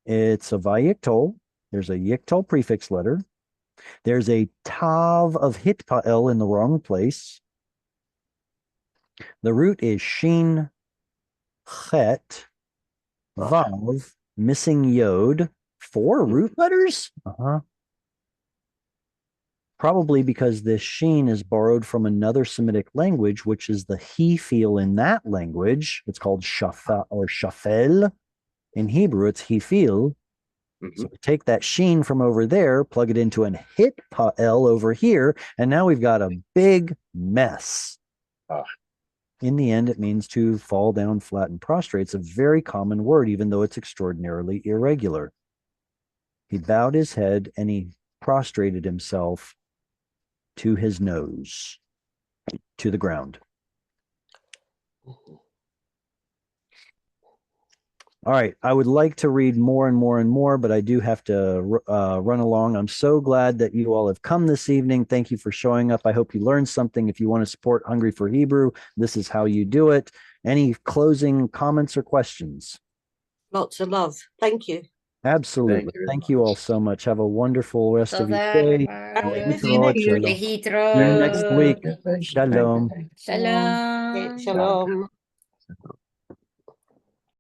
It's a vayiktol. There's a yiktol prefix letter. There's a tav of hitpael in the wrong place. The root is shin chet vav, missing yod. 4 root letters? Probably because this sheen is borrowed from another Semitic language, which is the he feel in that language. It's called shafa or shafel. In Hebrew, it's he feel. So we take that sheen from over there, plug it into an hit pa'el over here, and now we've got a big mess. In the end, it means to fall down flat and prostrate. It's a very common word, even though it's extraordinarily irregular. He bowed his head and he prostrated himself to his nose, to the ground. All right, I would like to read more and more and more, but I do have to run along. I'm so glad that you all have come this evening. Thank you for showing up. I hope you learned something. If you want to support Hungry for Hebrew, this is how you do it. Any closing comments or questions? Lots of love. Thank you. Absolutely. Thank you all so much. Have a wonderful rest of your day. See you next Shalom. week. See you next week. Shalom. Shalom. Shalom.